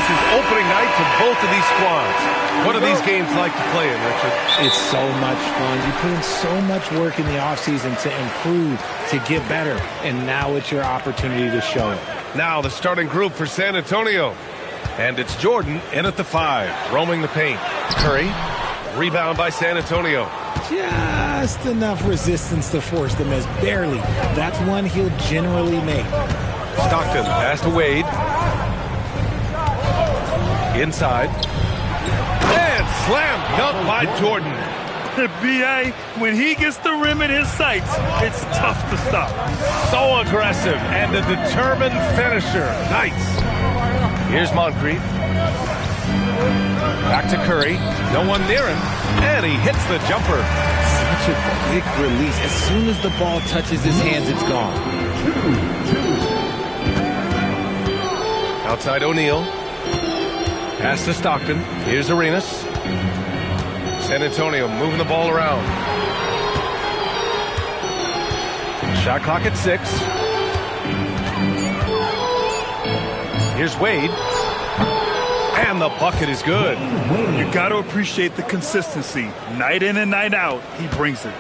This is opening night for both of these squads. What are these games like to play in, Richard? It's so much fun. You put in so much work in the offseason to improve, to get better, and now it's your opportunity to show it. Now the starting group for San Antonio. And it's Jordan in at the 5, roaming the paint. Curry, rebound by San Antonio. Just enough resistance to force the miss. Barely. That's one he'll generally make. Stockton pass to Wade. Inside. And slam dunk by Jordan. B.A., when he gets the rim in his sights, it's tough to stop. So aggressive and a determined finisher. Nice. Here's Moncrief. Back to Curry. No one near him. And he hits the jumper. Such a quick release. As soon as the ball touches his hands, it's gone. Outside O'Neal. Pass to Stockton. Here's Arenas. San Antonio moving the ball around. Shot clock at 6. Here's Wade. And the bucket is good. You got to appreciate the consistency. Night in and night out, he brings it.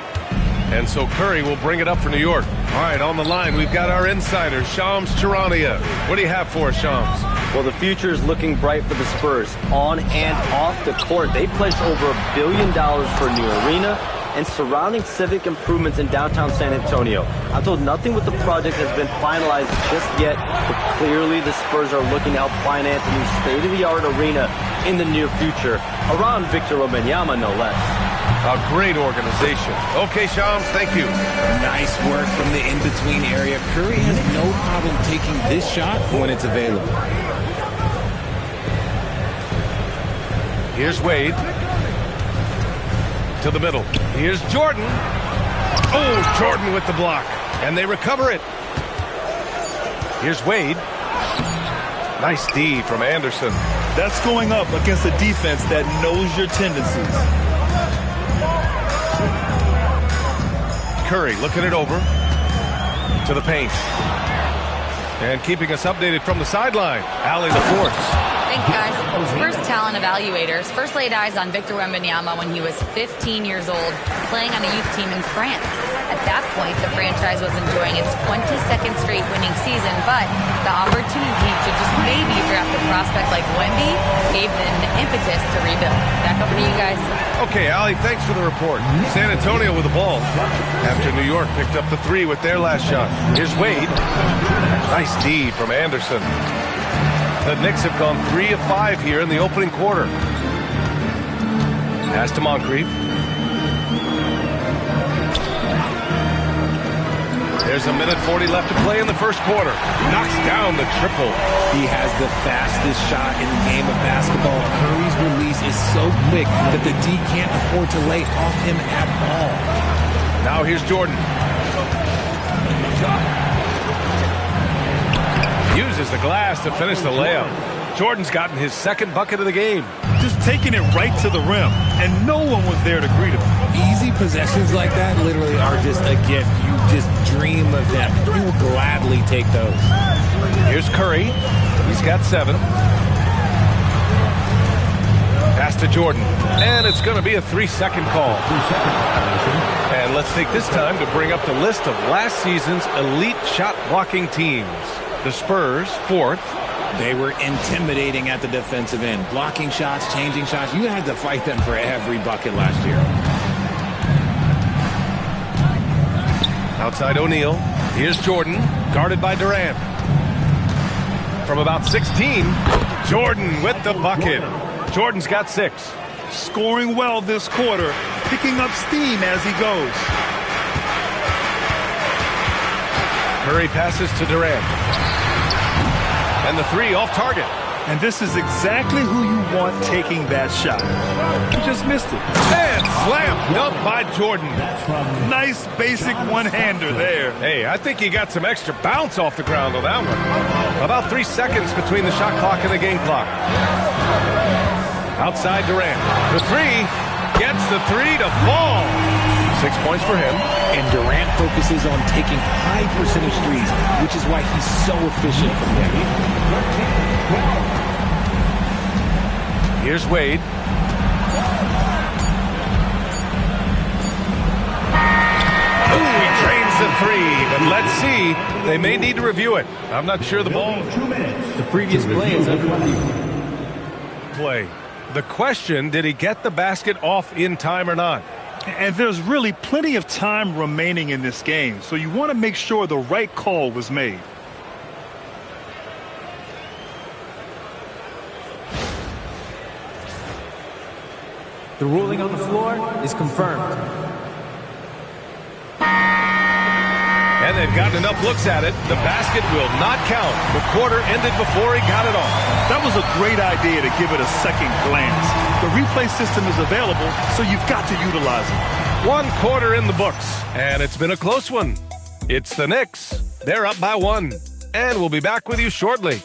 And so Curry will bring it up for New York. All right, on the line, we've got our insider, Shams Charania. What do you have for us, Shams? Well, the future is looking bright for the Spurs. On and off the court, they pledged over $1 billion for a new arena and surrounding civic improvements in downtown San Antonio. I'm told nothing with the project has been finalized just yet, but clearly the Spurs are looking to help finance a new state-of-the-art arena in the near future, around Victor Wembanyama, no less. A great organization. Okay, Shams, thank you. Nice work from the in-between area. Curry has no problem taking this shot when it's available. Here's Wade. To the middle. Here's Jordan. Oh, Jordan with the block. And they recover it. Here's Wade. Nice D from Anderson. That's going up against a defense that knows your tendencies. Curry looking it over to the paint. And keeping us updated from the sideline, Allie LaForce. Thanks, guys. Spurs talent evaluators first laid eyes on Victor Wembanyama when he was 15 years old, playing on a youth team in France. At that point, the franchise was enjoying its 22nd straight winning season, but the opportunity to just maybe draft a prospect like Wemby gave them the impetus to rebuild. Back over to you guys. Okay, Allie, thanks for the report. San Antonio with the ball after New York picked up the 3 with their last shot. Here's Wade. Nice D from Anderson. The Knicks have gone 3 of 5 here in the opening quarter. Pass to Moncrief. There's a minute 40 left to play in the first quarter. Knocks down the triple. He has the fastest shot in the game of basketball. Curry's release is so quick that the D can't afford to lay off him at all. Now here's Jordan. Uses the glass to finish the layup. Jordan's gotten his second bucket of the game. Just taking it right to the rim, and no one was there to greet him. Easy possessions like that literally are just a gift. You just dream of them. You will gladly take those. Here's Curry. He's got 7. Pass to Jordan. And it's going to be a 3-second call. And let's take this time to bring up the list of last season's elite shot blocking teams. The Spurs, 4th. They were intimidating at the defensive end. Blocking shots, changing shots. You had to fight them for every bucket last year. Outside O'Neal. Here's Jordan, guarded by Durant. From about 16, Jordan with the bucket. Jordan's got 6. Scoring well this quarter, picking up steam as he goes. Curry passes to Durant. And the 3 off target. And this is exactly who you want taking that shot. He just missed it. And slam dunk by Jordan. Nice basic one-hander there. Hey, I think he got some extra bounce off the ground on that one. About 3 seconds between the shot clock and the game clock. Outside Durant. The 3 gets the 3 to fall. 6 points for him. And Durant focuses on taking high percentage threes, which is why he's so efficient from there. Here's Wade. He drains the three, but let's see. They may need to review it. I'm not sure the ball. 2 minutes. The previous play is under review. Play. The question, did he get the basket off in time or not? And there's really plenty of time remaining in this game, so you want to make sure the right call was made. The ruling on the floor is confirmed. And they've gotten enough looks at it. The basket will not count. The quarter ended before he got it off. That was a great idea to give it a second glance. The replay system is available, so you've got to utilize it. 1 quarter in the books, and it's been a close one. It's the Knicks. They're up by 1. And we'll be back with you shortly.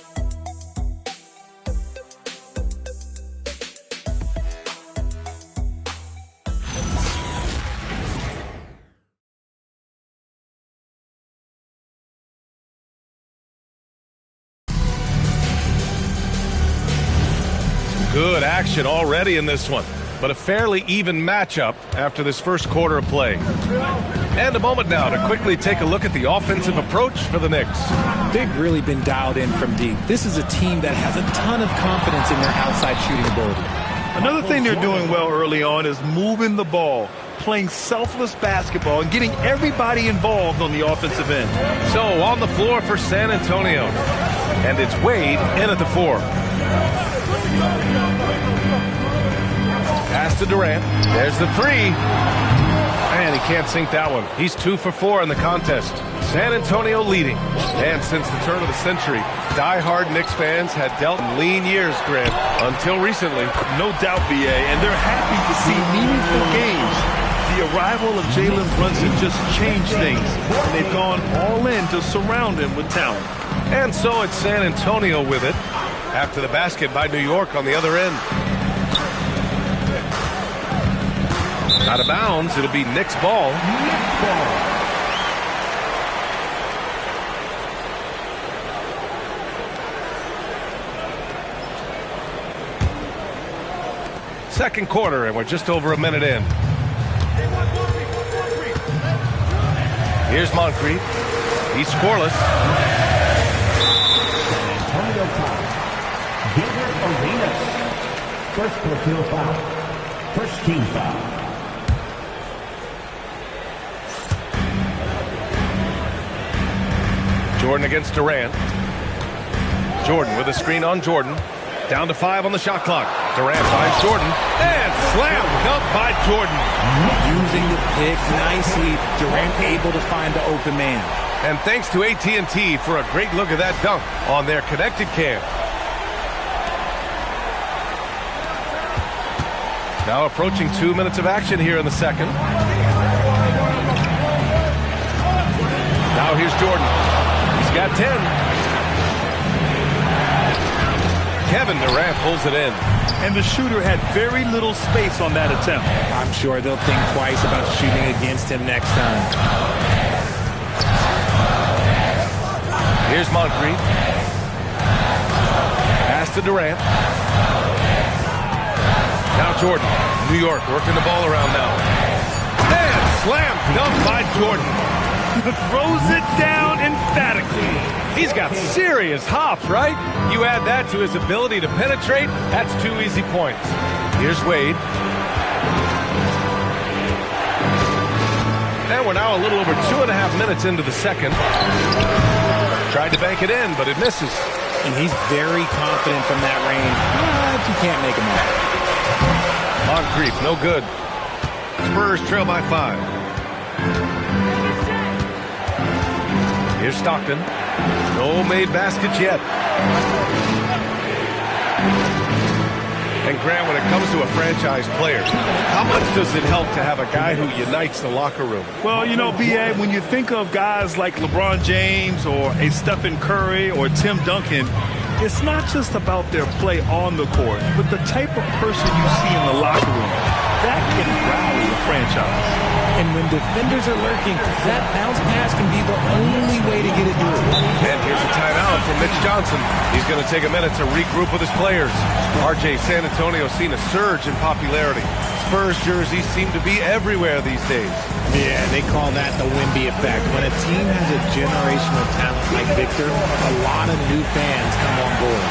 Good action already in this one, but a fairly even matchup after this first quarter of play. And a moment now to quickly take a look at the offensive approach for the Knicks. They've really been dialed in from deep. This is a team that has a ton of confidence in their outside shooting ability. Another thing they're doing well early on is moving the ball, playing selfless basketball, and getting everybody involved on the offensive end. So on the floor for San Antonio, and it's Wade in at the 4. Pass to Durant. There's the 3. And he can't sink that one. He's 2 for 4 in the contest. San Antonio leading. And since the turn of the century, die-hard Knicks fans had dealt in lean years, Grant, until recently. No doubt, BA, and they're happy to see meaningful games. The arrival of Jalen Brunson just changed things, and they've gone all in to surround him with talent. And so it's San Antonio with it, after the basket by New York on the other end. Out of bounds, it'll be Knicks ball. Second quarter, and we're just over a minute in. Here's Moncrief. He's scoreless. San Antonio foul. Gilbert Arenas. First personal foul. First team foul. Jordan against Durant. Jordan with a screen on Jordan. Down to 5 on the shot clock. Durant finds Jordan. And slam dunk by Jordan. Using the pick nicely. Durant able to find the open man. And thanks to AT&T for a great look at that dunk on their connected cam. Now approaching 2 minutes of action here in the second. Now here's Jordan. He's got 10. Kevin Durant pulls it in. And the shooter had very little space on that attempt. I'm sure they'll think twice about shooting against him next time. Here's Moncrief. Pass to Durant. Now Jordan. New York working the ball around now. And slam dunk by Jordan. Throws it down emphatically. He's got serious hops, right? You add that to his ability to penetrate, that's 2 easy points. Here's Wade. And we're now a little over 2.5 minutes into the second. Tried to bank it in, but it misses. And he's very confident from that range, but you can't make him out. Moncrief, no good. Spurs trail by 5. Here's Stockton. No made baskets yet. And Grant, when it comes to a franchise player, how much does it help to have a guy who unites the locker room? Well, you know, B.A., when you think of guys like LeBron James or a Stephen Curry or Tim Duncan, it's not just about their play on the court, but the type of person you see in the locker room. that can rally a franchise. And when defenders are lurking, that bounce pass can be the only way to get it through. And here's a timeout from Mitch Johnson. He's going to take a minute to regroup with his players. RJ, San Antonio's seen a surge in popularity. Spurs jerseys seem to be everywhere these days. Yeah, they call that the Wemby effect. When a team has a generational talent like Victor, a lot of new fans come on board.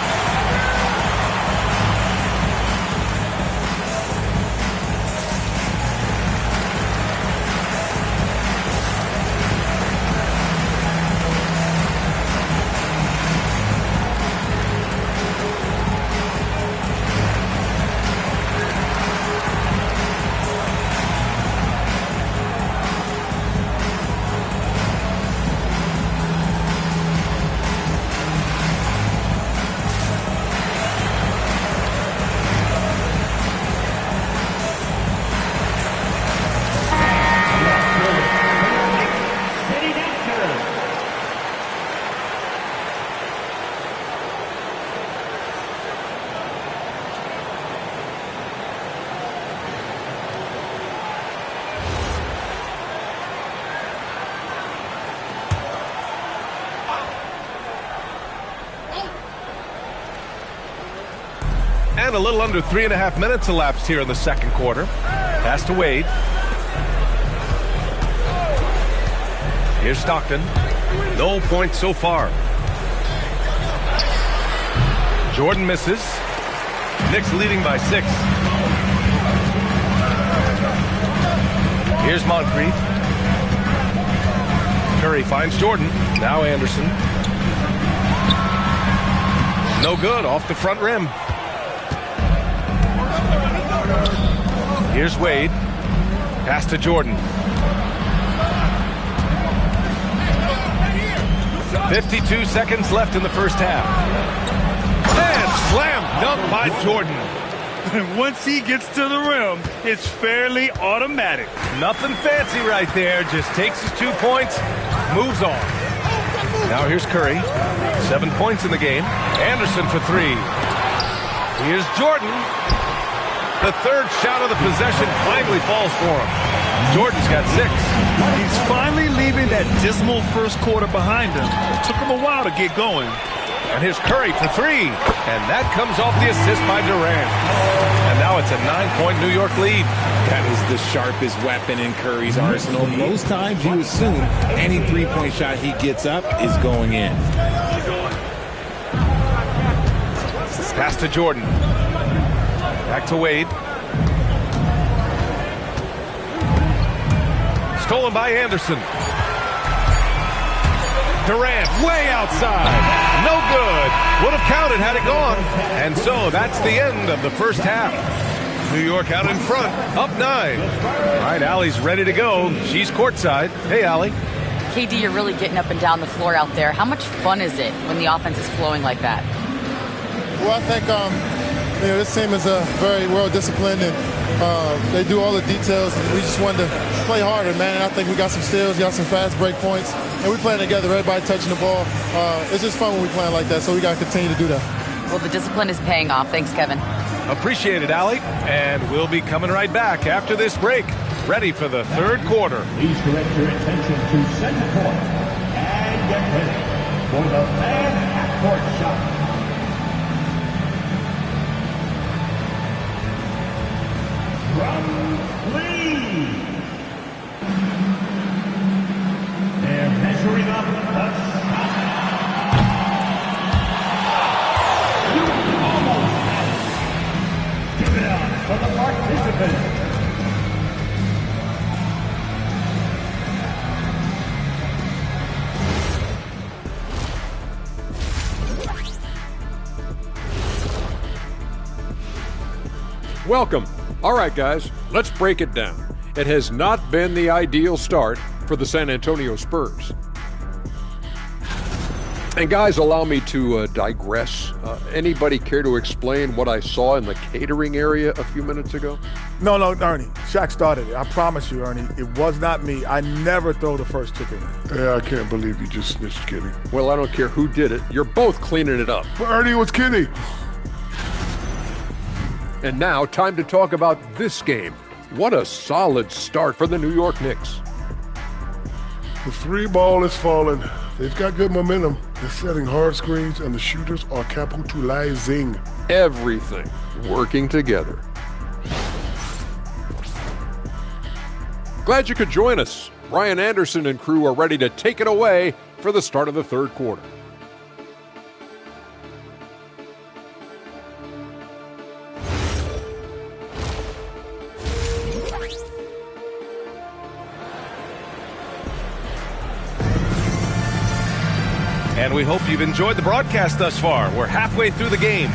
And a little under 3.5 minutes elapsed here in the second quarter. Pass to Wade. Here's Stockton. No points so far. Jordan misses. Knicks leading by 6. Here's Moncrief. Curry finds Jordan. Now Anderson. No good, off the front rim. Here's Wade. Pass to Jordan. 52 seconds left in the first half. And slam dunk by Jordan. And once he gets to the rim, it's fairly automatic. Nothing fancy right there. Just takes his 2 points, moves on. Now here's Curry. 7 points in the game. Anderson for 3. Here's Jordan. The third shot of the possession finally falls for him. Jordan's got 6. He's finally leaving that dismal first quarter behind him. It took him a while to get going. And here's Curry for 3. And that comes off the assist by Durant. And now it's a 9-point New York lead. That is the sharpest weapon in Curry's arsenal. Most times you assume any three-point shot he gets up is going in. Pass to Jordan. Back to Wade. Stolen by Anderson. Durant way outside. No good. Would have counted had it gone. And so that's the end of the first half. New York out in front, up 9. All right, Allie's ready to go. She's courtside. Hey, Allie. KD, you're really getting up and down the floor out there. How much fun is it when the offense is flowing like that? Well, I think this team is very well disciplined, and they do all the details. And we just wanted to play harder, man. And I think we got some steals, got some fast break points, and we playing together. Everybody touching the ball. It's just fun when we playing like that. So we got to continue to do that. Well, the discipline is paying off. Thanks, Kevin. Appreciate it, Allie. And we'll be coming right back after this break. Ready for the third quarter. Please direct your attention to center court and get ready for the fan half-court shot. From 3. They're measuring up the shot. You almost had it. Give it up for the participants. Welcome. All right, guys, let's break it down. It has not been the ideal start for the San Antonio Spurs. And guys, allow me to digress. Anybody care to explain what I saw in the catering area a few minutes ago? No, Ernie. Shaq started it. I promise you, Ernie. It was not me. I never throw the first chicken. Yeah, I can't believe you just snitched Kenny. Well, I don't care who did it. You're both cleaning it up. But Ernie was Kenny. And now, time to talk about this game. What a solid start for the New York Knicks. The three ball is falling. They've got good momentum. They're setting hard screens, and the shooters are capitalizing. Everything working together. Glad you could join us. Ryan Anderson and crew are ready to take it away for the start of the third quarter. And we hope you've enjoyed the broadcast thus far. We're halfway through the game.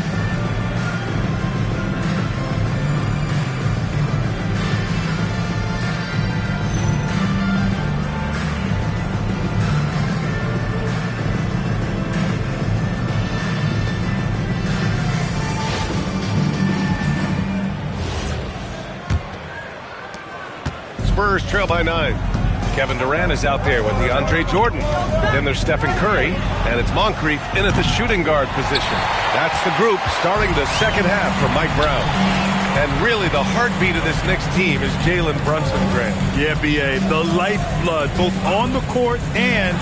Spurs trail by 9. Kevin Durant is out there with DeAndre Jordan. Then there's Stephen Curry, and it's Moncrief in at the shooting guard position. That's the group starting the second half for Mike Brown. And really, the heartbeat of this Knicks team is Jalen Brunson, Grant. Yeah, B.A., the lifeblood, both on the court and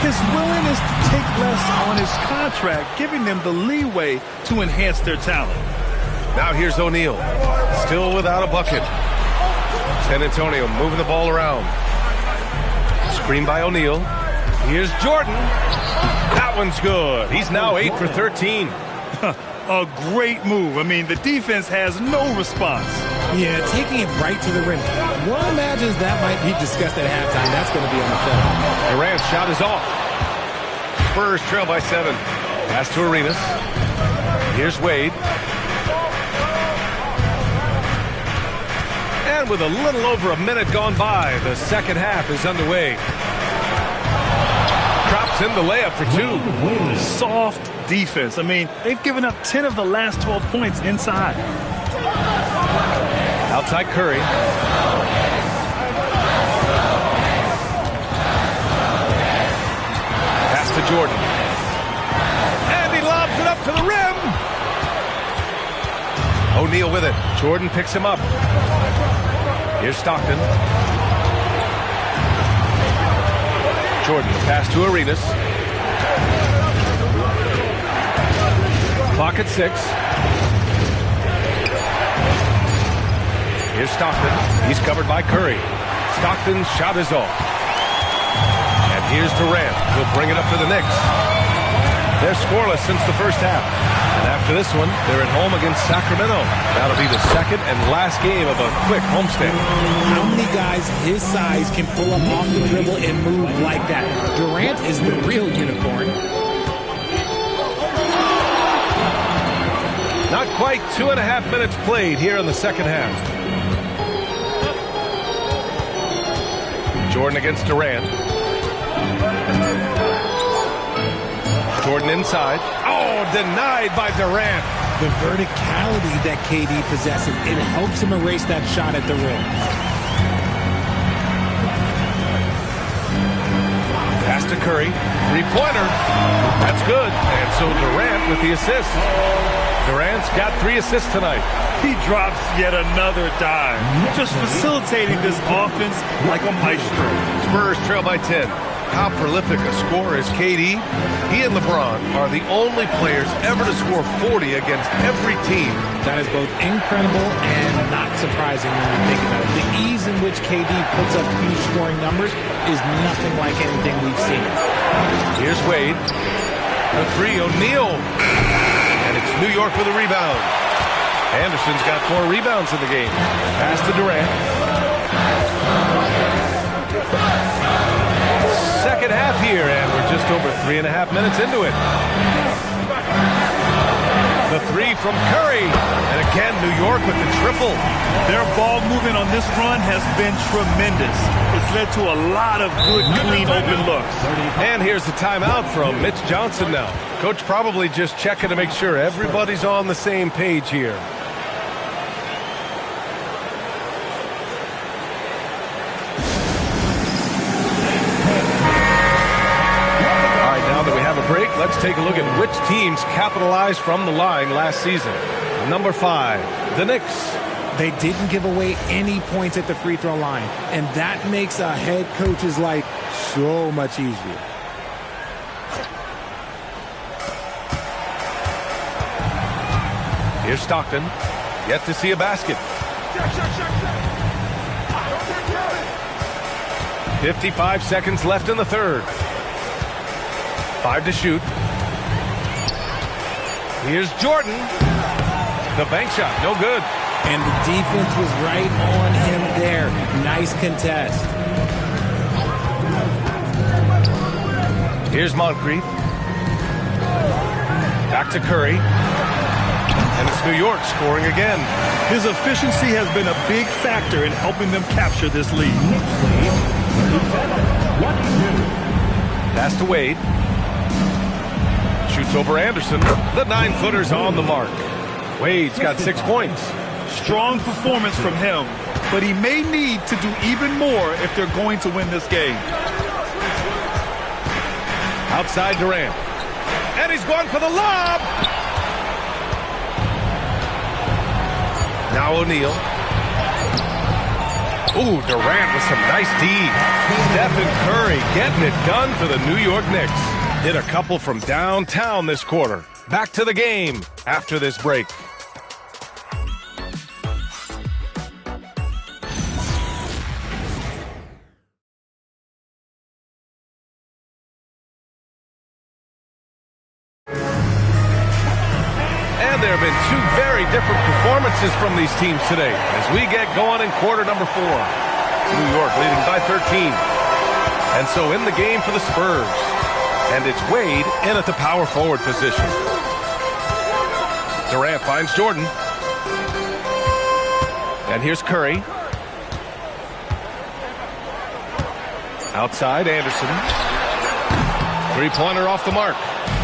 his willingness to take less on his contract, giving them the leeway to enhance their talent. Now here's O'Neal, still without a bucket. San Antonio moving the ball around. Screen by O'Neal. Here's Jordan. That one's good. He's now 8 for 13. A great move. I mean, the defense has no response. Yeah, taking it right to the rim. One imagines that might be discussed at halftime. That's going to be on the film. Durant's shot is off. Spurs trail by 7. Pass to Arenas. Here's Wade. And with a little over a minute gone by, the second half is underway. Drops in the layup for 2. Soft defense. I mean, they've given up 10 of the last 12 points inside. Outside Curry. Pass to Jordan. And he lobs it up to the rim. O'Neal with it. Jordan picks him up. Here's Stockton. Jordan, pass to Arenas. Clock at 6. Here's Stockton. He's covered by Curry. Stockton's shot is off. And here's Durant. He'll bring it up to the Knicks. They're scoreless since the first half. And after this one, they're at home against Sacramento. That'll be the second and last game of a quick homestand. How many guys his size can pull up off the dribble and move like that? Durant is the real unicorn. Not quite 2.5 minutes played here in the second half. Jordan against Durant. Jordan inside. Oh, denied by Durant. The verticality that KD possesses, it helps him erase that shot at the rim. Pass to Curry. Three-pointer. That's good. And so Durant with the assist. Durant's got 3 assists tonight. He drops yet another dime. Just facilitating this offense like a maestro. Spurs trail by 10. How prolific a scorer is KD? He and LeBron are the only players ever to score 40 against every team. That is both incredible and not surprising when you think about it. The ease in which KD puts up huge scoring numbers is nothing like anything we've seen. Here's Wade. The 3, O'Neal. And it's New York with a rebound. Anderson's got 4 rebounds in the game. Pass to Durant. Second half here, and we're just over 3.5 minutes into it. The 3 from Curry. And again, New York with the triple. Their ball movement on this run has been tremendous. It's led to a lot of good, clean, open looks. And here's the timeout from Mitch Johnson now. Coach probably just checking to make sure everybody's on the same page here. Break. Let's take a look at which teams capitalized from the line last season. Number 5, the Knicks. They didn't give away any points at the free throw line, and that makes a head coach's life so much easier. Here's Stockton. Yet to see a basket. 55 seconds left in the third. 5 to shoot. Here's Jordan. The bank shot, no good. And the defense was right on him there. Nice contest. Here's Moncrief. Back to Curry. And it's New York scoring again. His efficiency has been a big factor in helping them capture this lead. Pass to Wade. Shoots over Anderson. The 9-footer's on the mark. Wade's got 6 points. Strong performance from him, but he may need to do even more if they're going to win this game. Outside Durant. And he's going for the lob. Now O'Neal. Ooh, Durant with some nice D. Stephen Curry getting it done for the New York Knicks. Hit a couple from downtown this quarter. Back to the game after this break. And there have been 2 very different performances from these teams today as we get going in quarter number 4. New York leading by 13. And so in the game for the Spurs. And it's Wade in at the power forward position. Durant finds Jordan. And here's Curry. Outside Anderson. 3-pointer off the mark.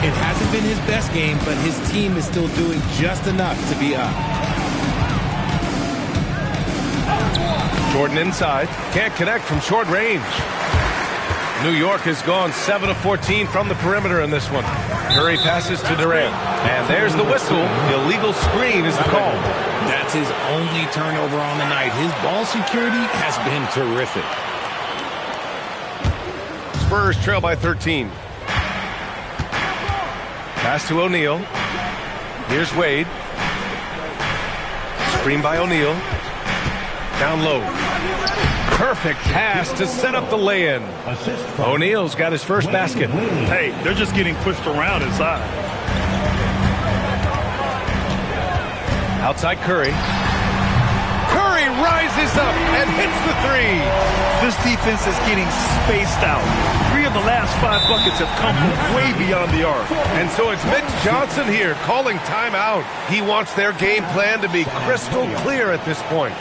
It hasn't been his best game, but his team is still doing just enough to be up. Jordan inside. Can't connect from short range. New York has gone 7 of 14 from the perimeter in this one. Curry passes to Durant. And there's the whistle. Illegal screen is the call. That's his only turnover on the night. His ball security has been terrific. Spurs trail by 13. Pass to O'Neal. Here's Wade. Screen by O'Neal. Down low. Perfect pass to set up the lay-in. O'Neal's got his first basket. Hey, they're just getting pushed around inside. Outside Curry. Curry rises up and hits the 3. This defense is getting spaced out. 3 of the last 5 buckets have come from way beyond the arc. And so it's Mitch Johnson here calling timeout. He wants their game plan to be crystal clear at this point.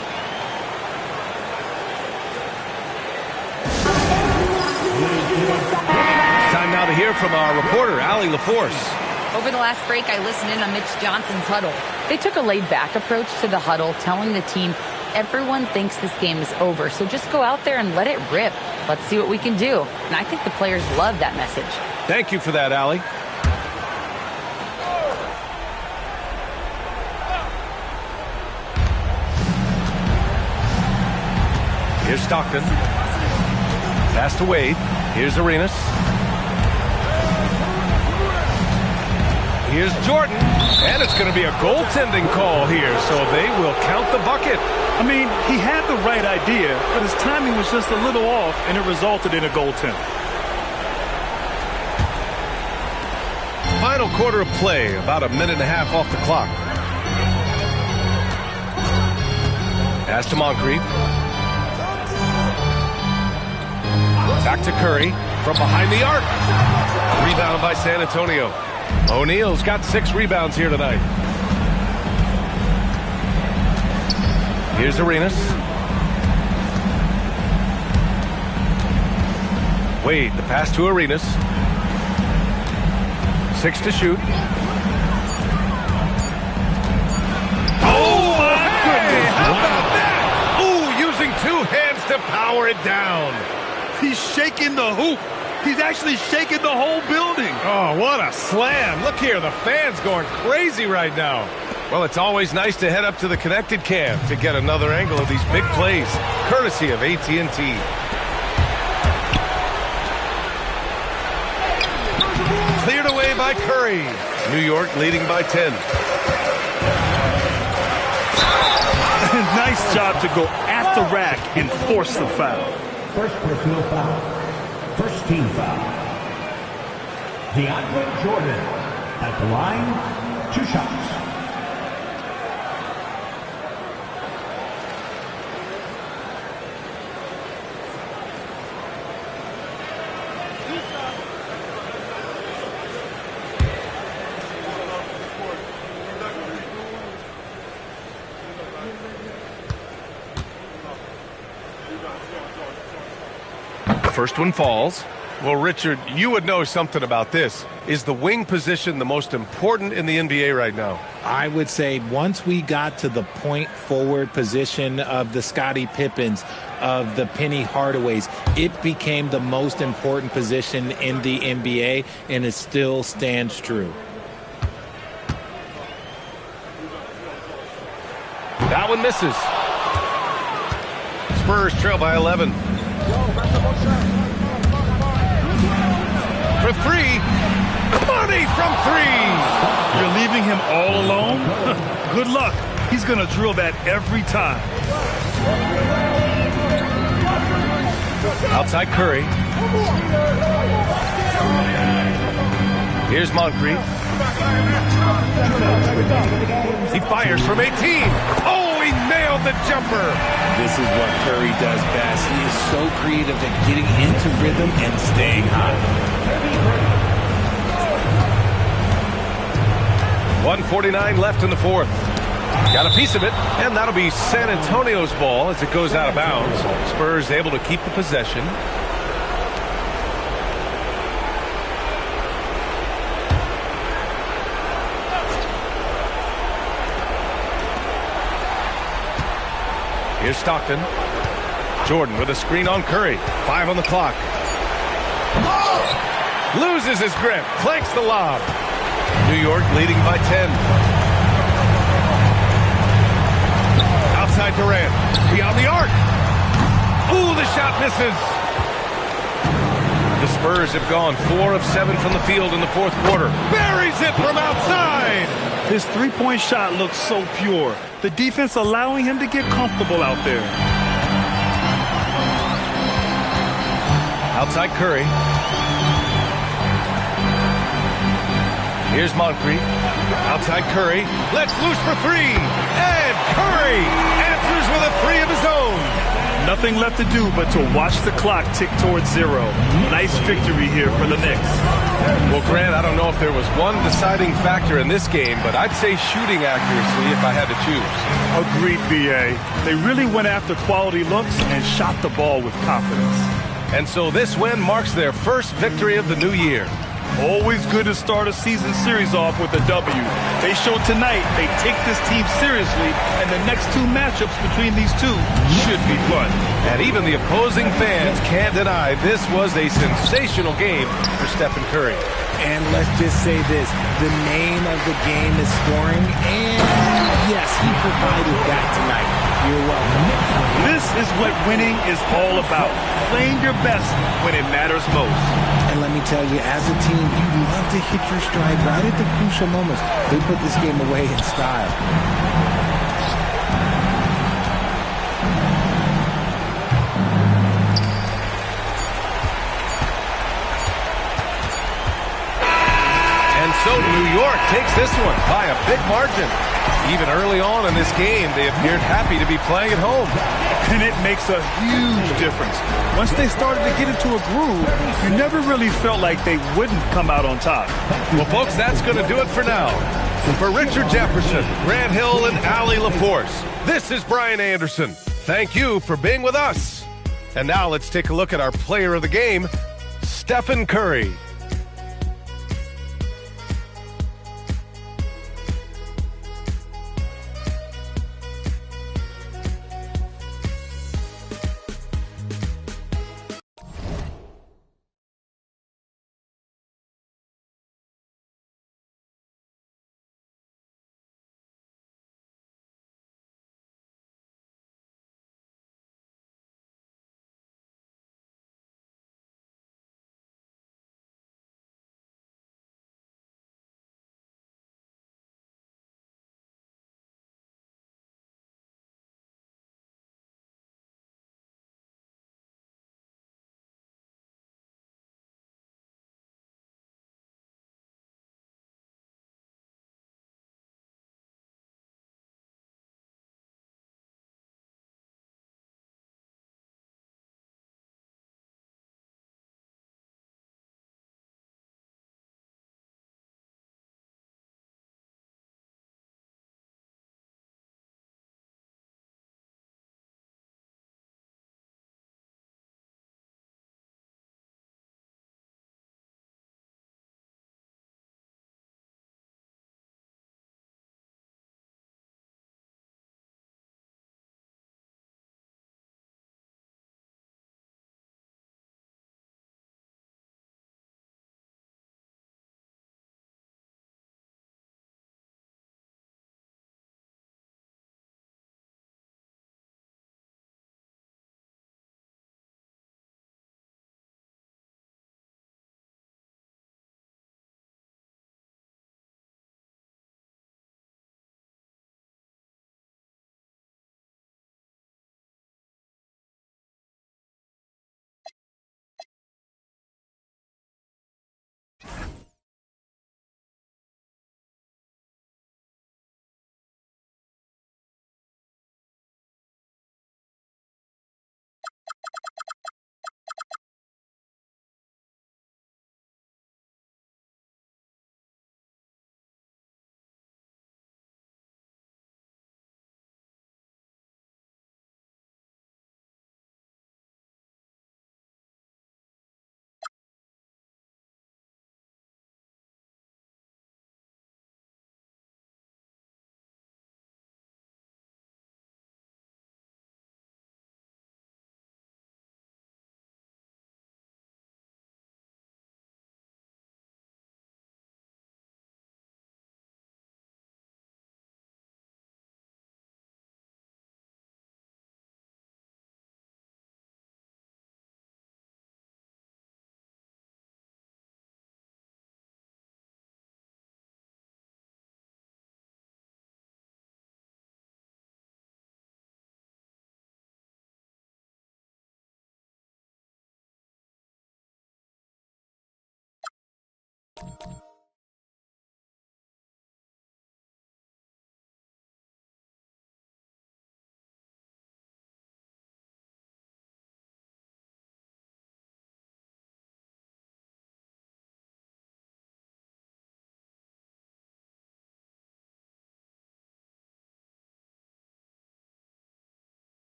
Time now to hear from our reporter, Allie LaForce. Over the last break, I listened in on Mitch Johnson's huddle. They took a laid-back approach to the huddle, telling the team, everyone thinks this game is over, so just go out there and let it rip. Let's see what we can do. And I think the players love that message. Thank you for that, Allie. Here's Stockton. Pass to Wade. Here's Arenas. Here's Jordan. And it's going to be a goaltending call here, so they will count the bucket. I mean, he had the right idea, but his timing was just a little off, and it resulted in a goaltend. Final quarter of play, about a minute and a half off the clock. Pass to Moncrief. Back to Curry from behind the arc. Rebound by San Antonio. O'Neal's got 6 rebounds here tonight. Here's Arenas. Wade, the pass to Arenas. 6 to shoot. Oh, my goodness. How about that? Ooh, using 2 hands to power it down. He's shaking the hoop. He's actually shaking the whole building. Oh, what a slam. Look here, the fans going crazy right now. Well, it's always nice to head up to the connected cam to get another angle of these big plays, courtesy of AT&T. Cleared away by Curry. New York leading by 10. Nice job to go at the rack and force the foul. First personal foul. First team foul. DeAndre Jordan at the line, 2 shots. First one falls. Well, Richard, you would know something about this. Is the wing position the most important in the NBA right now? I would say once we got to the point forward position of the Scottie Pippens, of the Penny Hardaways, it became the most important position in the NBA, and it still stands true. That one misses. Spurs trail by 11. For 3. Money from 3. You're leaving him all alone? Good luck. He's going to drill that every time. Outside Curry. Here's Moncrief. He fires from 18. Oh, he nailed the jumper. This is what Curry does best. He is so creative at getting into rhythm and staying hot. 1:49 left in the fourth. Got a piece of it, and that'll be San Antonio's ball as it goes out of bounds. Spurs able to keep the possession. Here's Stockton. Jordan with a screen on Curry. 5 on the clock. Loses his grip. Clanks the lob. New York leading by 10. Outside Durant. Beyond the arc. Ooh, the shot misses. The Spurs have gone 4 of 7 from the field in the fourth quarter. Buries it from outside. His three-point shot looks so pure. The defense allowing him to get comfortable out there. Outside Curry. Here's Moncrief. Outside Curry. Let's loose for 3. And Curry answers with a 3 of his own. Nothing left to do but to watch the clock tick towards 0. Nice victory here for the Knicks. Well, Grant, I don't know if there was one deciding factor in this game, but I'd say shooting accuracy if I had to choose. Agreed, B.A. They really went after quality looks and shot the ball with confidence. And so this win marks their first victory of the new year. Always good to start a season series off with a W. They showed tonight they take this team seriously, and the next 2 matchups between these two should be fun. And even the opposing fans can't deny this was a sensational game for Stephen Curry. And let's just say this, the name of the game is scoring, and yes, he provided that tonight. You're welcome. This is what winning is all about, playing your best when it matters most. And let me tell you, as a team, you love to hit your stride right at the crucial moments. They put this game away in style. So New York takes this one by a big margin. Even early on in this game, they appeared happy to be playing at home. And it makes a huge difference. Once they started to get into a groove, you never really felt like they wouldn't come out on top. Well, folks, that's going to do it for now. For Richard Jefferson, Grant Hill, and Allie LaForce, this is Brian Anderson. Thank you for being with us. And now let's take a look at our player of the game, Stephen Curry.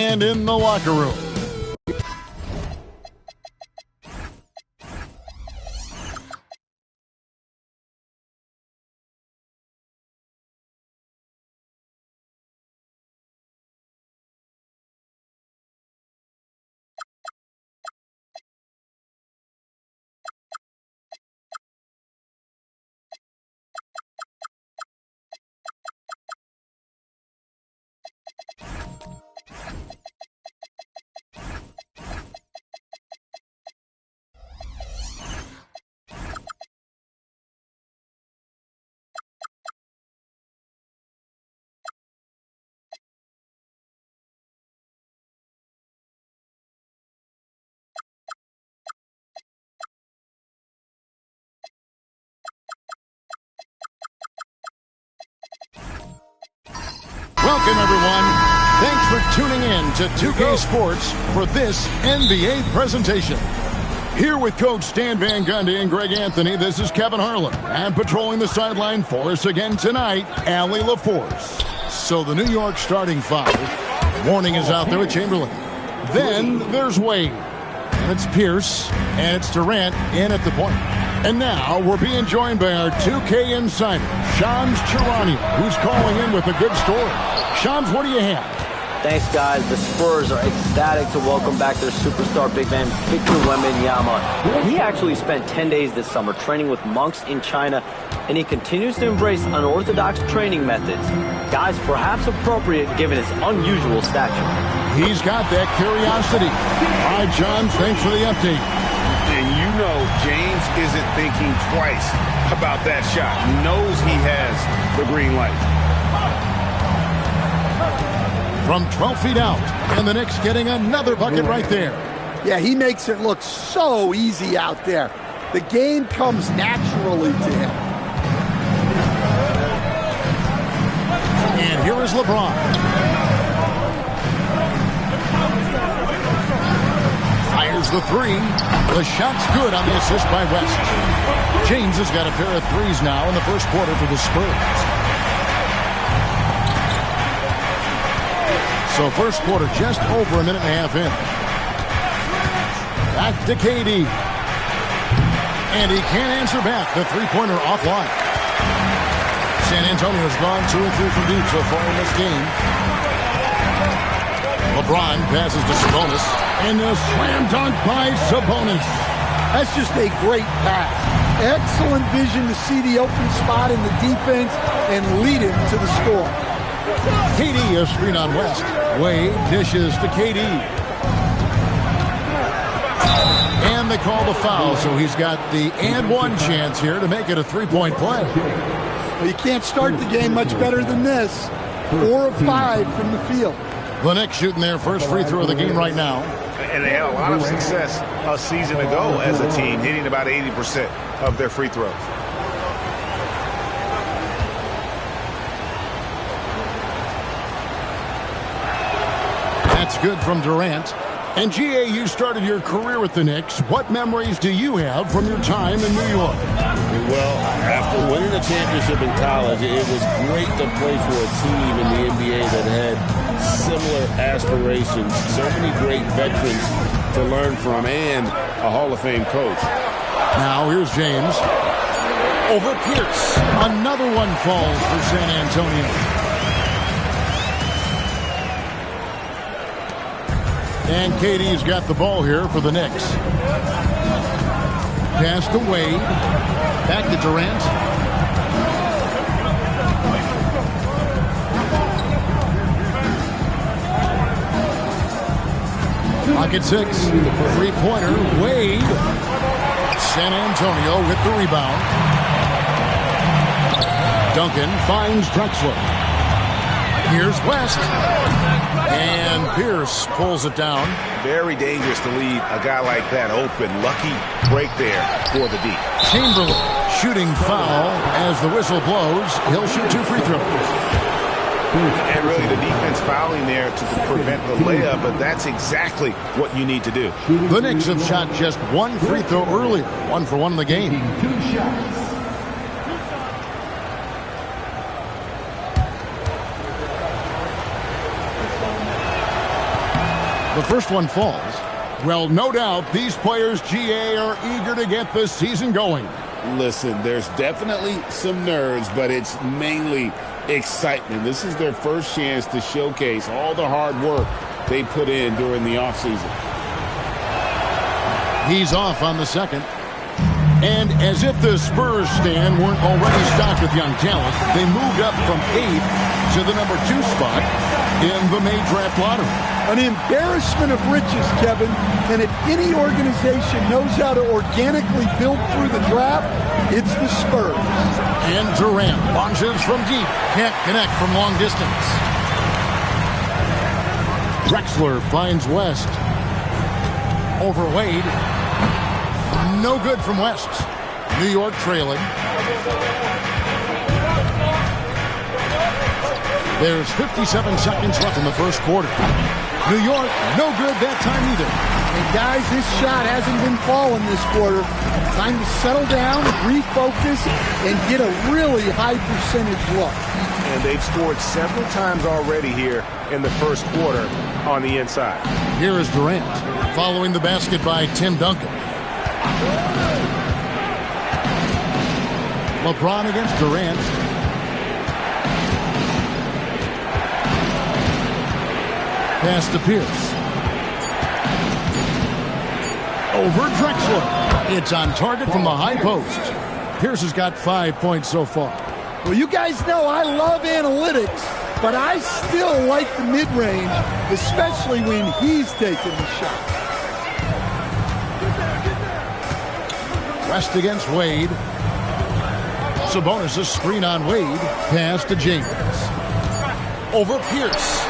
and in the locker room. Welcome, everyone. Thanks for tuning in to 2K Sports for this NBA presentation. Here with Coach Stan Van Gundy and Greg Anthony, this is Kevin Harlan. And patrolling the sideline for us again tonight, Allie LaForce. So the New York starting five. Warning is out there with Chamberlain. Then there's Wade. And it's Pierce. And it's Durant in at the point. And now we're being joined by our 2K insider, Shams Charania, who's calling in with a good story. Shams, what do you have? Thanks, guys. The Spurs are ecstatic to welcome back their superstar big man, Victor Wembanyama. He actually spent 10 days this summer training with monks in China, and he continues to embrace unorthodox training methods. Guys, perhaps appropriate given his unusual stature. He's got that curiosity. All right, John, thanks for the update. And you know James isn't thinking twice about that shot. He knows he has the green light. From 12 feet out, and the Knicks getting another bucket right there. Yeah, he makes it look so easy out there. The game comes naturally to him. And here is LeBron. Fires the three. The shot's good on the assist by West. James has got a pair of threes now in the first quarter for the Spurs. So first quarter just over a minute and a half in. Back to KD. And he can't answer back. The three-pointer offline. San Antonio's gone 2 and 3 from deep so far in this game. LeBron passes to Sabonis. And a slam dunk by Sabonis. That's just a great pass. Excellent vision to see the open spot in the defense and lead him to the score. KD a screen on West. Wade dishes to KD. And they call the foul, so he's got the and one chance here to make it a three-point play. Well, you can't start the game much better than this. 4 of 5 from the field. The Knicks shooting their first free throw of the game right now. And they had a lot of success a season ago as a team, hitting about 80% of their free throws. That's good from Durant. And GA, you started your career with the Knicks. What memories do you have from your time in New York? Well, after winning a championship in college, it was great to play for a team in the NBA that had similar aspirations. So many great veterans to learn from and a Hall of Fame coach. Now here's James. Over Pierce. Another one falls for San Antonio. And KD's got the ball here for the Knicks. Pass to Wade. Back to Durant. Pocket 6. Three-pointer. Wade. San Antonio with the rebound. Duncan finds Drexler. Here's West. And Pierce pulls it down. Very dangerous to leave a guy like that open. Lucky break there for the D. Chamberlain shooting foul as the whistle blows. He'll shoot 2 free throws. And really the defense fouling there to prevent the layup, but that's exactly what you need to do. The Knicks have shot just 1 free throw earlier. 1 for 1 in the game. 2 shots. The first one falls. Well, no doubt these players, GA, are eager to get the season going. Listen, there's definitely some nerves, but it's mainly excitement. This is their first chance to showcase all the hard work they put in during the offseason. He's off on the second. And as if the Spurs stand weren't already stocked with young talent, they moved up from 8th to the number 2 spot in the May draft lottery. An embarrassment of riches, Kevin. And if any organization knows how to organically build through the draft, it's the Spurs. And Durant launches from deep. Can't connect from long distance. Drexler finds West. Over Wade. No good from West. New York trailing. There's 57 seconds left in the first quarter. New York, no good that time either. And guys, this shot hasn't been falling this quarter. Time to settle down, refocus, and get a really high percentage look. And they've scored several times already here in the first quarter on the inside. Here is Durant, following the basket by Tim Duncan. LeBron against Durant. Pass to Pierce. Over Drexler. It's on target from the high post. Pierce has got 5 points so far. Well, you guys know I love analytics, but I still like the mid-range, especially when he's taking the shot. West against Wade. Sabonis a screen on Wade. Pass to James. Over Pierce.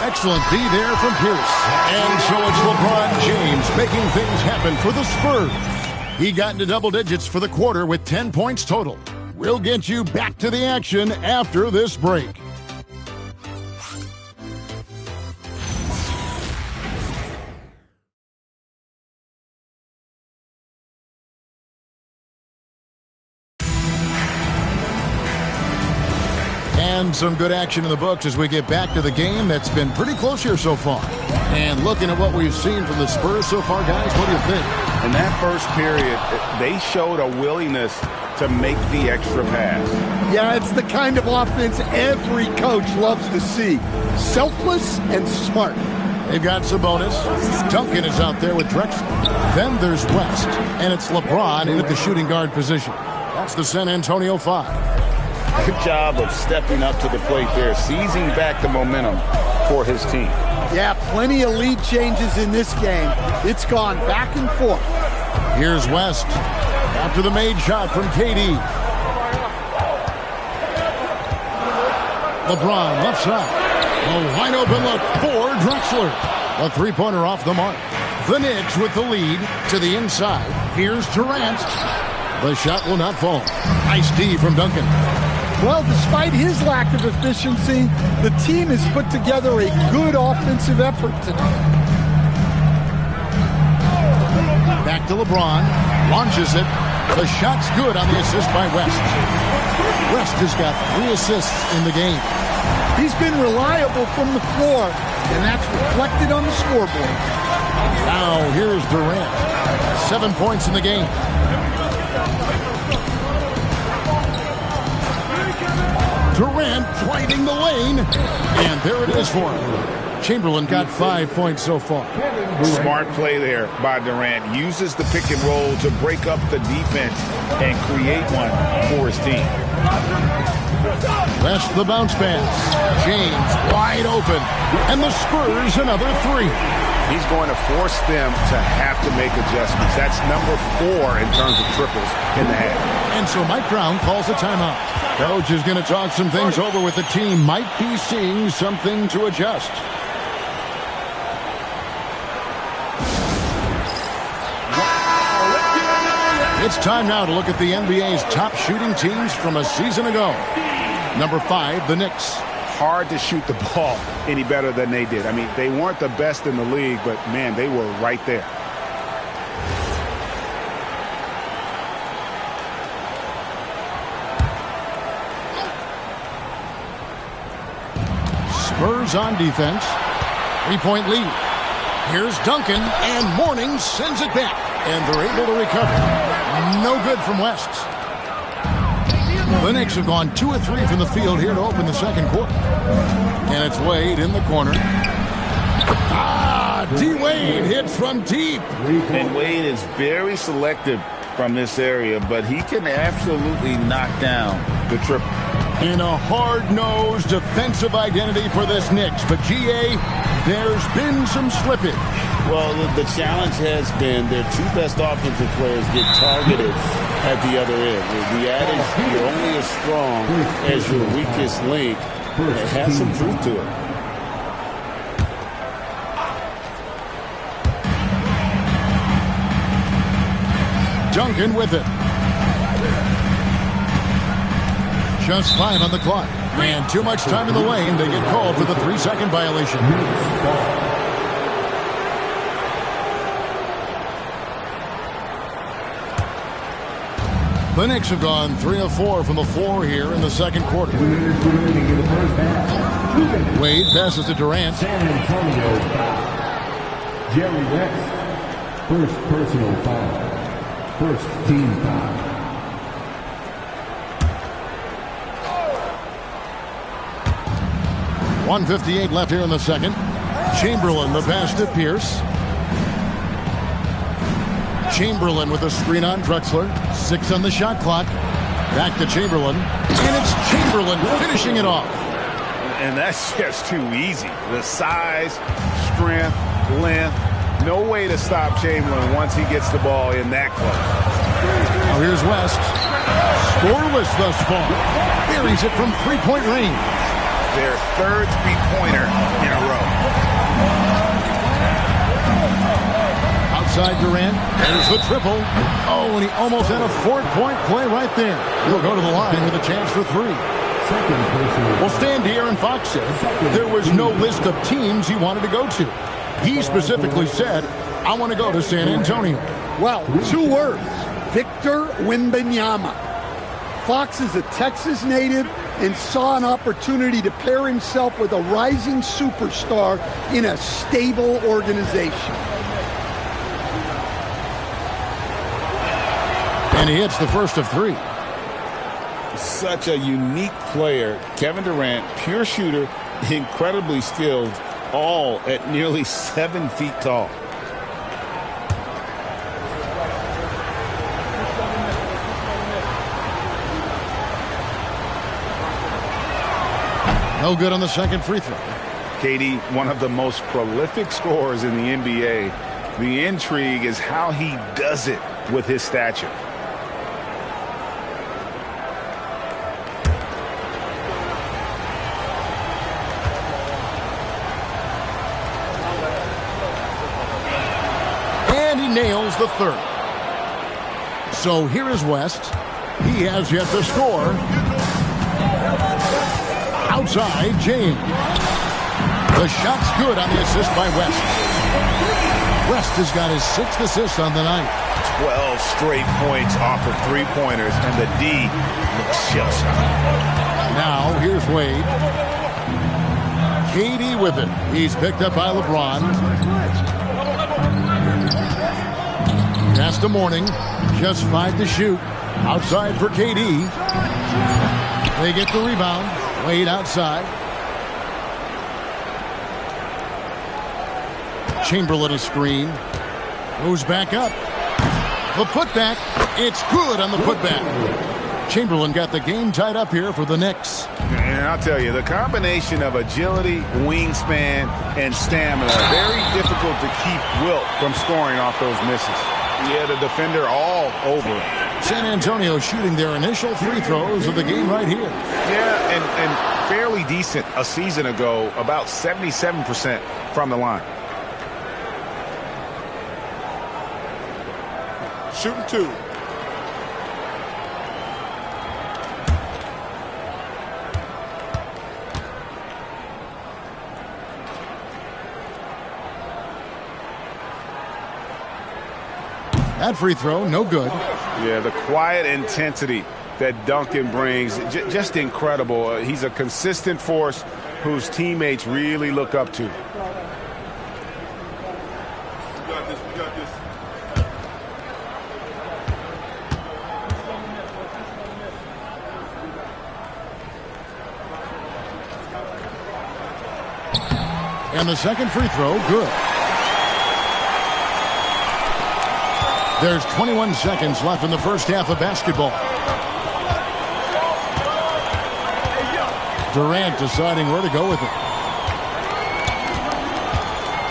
Excellent D there from Pierce. And so it's LeBron James making things happen for the Spurs. He got into double digits for the quarter with 10 points total. We'll get you back to the action after this break. And some good action in the books as we get back to the game that's been pretty close here so far. And looking at what we've seen from the Spurs so far, guys, what do you think? In that first period, they showed a willingness to make the extra pass. Yeah, it's the kind of offense every coach loves to see. Selfless and smart. They've got Sabonis. Duncan is out there with Drexler. Then there's West. And it's LeBron in at the shooting guard position. That's the San Antonio 5. Good job of stepping up to the plate there, seizing back the momentum for his team. Yeah, plenty of lead changes in this game. It's gone back and forth. Here's West after the made shot from KD. LeBron left side. A wide open look for Drexler. A three-pointer off the mark. The Knicks with the lead to the inside. Here's Durant. The shot will not fall. Nice D from Duncan. Well, despite his lack of efficiency, the team has put together a good offensive effort tonight. Back to LeBron. Launches it. The shot's good on the assist by West. West has got 3 assists in the game. He's been reliable from the floor, and that's reflected on the scoreboard. Now, here's Durant. 7 points in the game. Durant driving the lane, and there it is for him. Chamberlain got 5 points so far. Smart play there by Durant. Uses the pick and roll to break up the defense and create one for his team. West the bounce pass. James wide open, and the Spurs another 3. He's going to force them to have to make adjustments. That's number 4 in terms of triples in the half. And so Mike Brown calls a timeout. Coach is going to talk some things over with the team. Might be seeing something to adjust. It's time now to look at the NBA's top shooting teams from a season ago. Number 5, the Knicks. Hard to shoot the ball any better than they did. I mean, they weren't the best in the league, but, man, they were right there. Spurs on defense. 3-point lead. Here's Duncan, and Mourning sends it back, and they're able to recover. No good from West. The Knicks have gone 2 of 3 from the field here to open the second quarter. And it's Wade in the corner. D-Wade hits from deep. And Wade is very selective from this area, but he can absolutely knock down the triple. In a hard-nosed defensive identity for this Knicks. But, G.A., there's been some slippage. Well, the challenge has been their 2 best offensive players get targeted at the other end. The adage, you're only as strong as your weakest link. It has some truth to it. Duncan with it. Just 5 on the clock. And too much time in the lane. They get called for the 3-second violation. The Knicks have gone 3 of 4 from the floor here in the second quarter. Wade passes to Durant. San Antonio foul. Jerry West, first personal foul. First team foul. .158 left here in the second. Chamberlain, the pass to Pierce. Chamberlain with a screen on Drexler. 6 on the shot clock. Back to Chamberlain. And it's Chamberlain finishing it off. And that's just too easy. The size, strength, length. No way to stop Chamberlain once he gets the ball in that close. Now here's West. Scoreless thus far. Buries it from 3-point range. Their 3rd three-pointer in a row. Outside Durant. There's the triple. Oh, and he almost had a 4-point play right there. He'll go to the line with a chance for 3. Well, Stan De'Aaron Fox said there was no list of teams he wanted to go to. He specifically said, I want to go to San Antonio. Well, 2 words. Victor Wembanyama. Fox is a Texas native and saw an opportunity to pair himself with a rising superstar in a stable organization. And he hits the first of 3. Such a unique player. Kevin Durant, pure shooter, incredibly skilled, all at nearly 7 feet tall. No good on the second free throw. KD, one of the most prolific scorers in the NBA. The intrigue is how he does it with his stature. And he nails the 3rd. So here is West. He has yet to score. Outside, James. The shot's good on the assist by West. West has got his 6th assist on the night. 12 straight points off of 3-pointers, and the D looks shell-shocked. Now, here's Wade. KD with it. He's picked up by LeBron. Pass to Mourning. Just 5 to shoot. Outside for KD. They get the rebound. Wade outside. Chamberlain a screen. Goes back up. The putback. It's good on the putback. Chamberlain got the game tied up here for the Knicks. And I'll tell you, the combination of agility, wingspan, and stamina, very difficult to keep Wilt from scoring off those misses. Yeah, the defender all over it. San Antonio shooting their initial free throws of the game right here. Yeah, and fairly decent a season ago, about 77% from the line. Shooting 2. That free throw, no good. Yeah, the quiet intensity that Duncan brings, just incredible. He's a consistent force whose teammates really look up to. And the second free throw, good. There's 21 seconds left in the first half of basketball. Durant deciding where to go with it.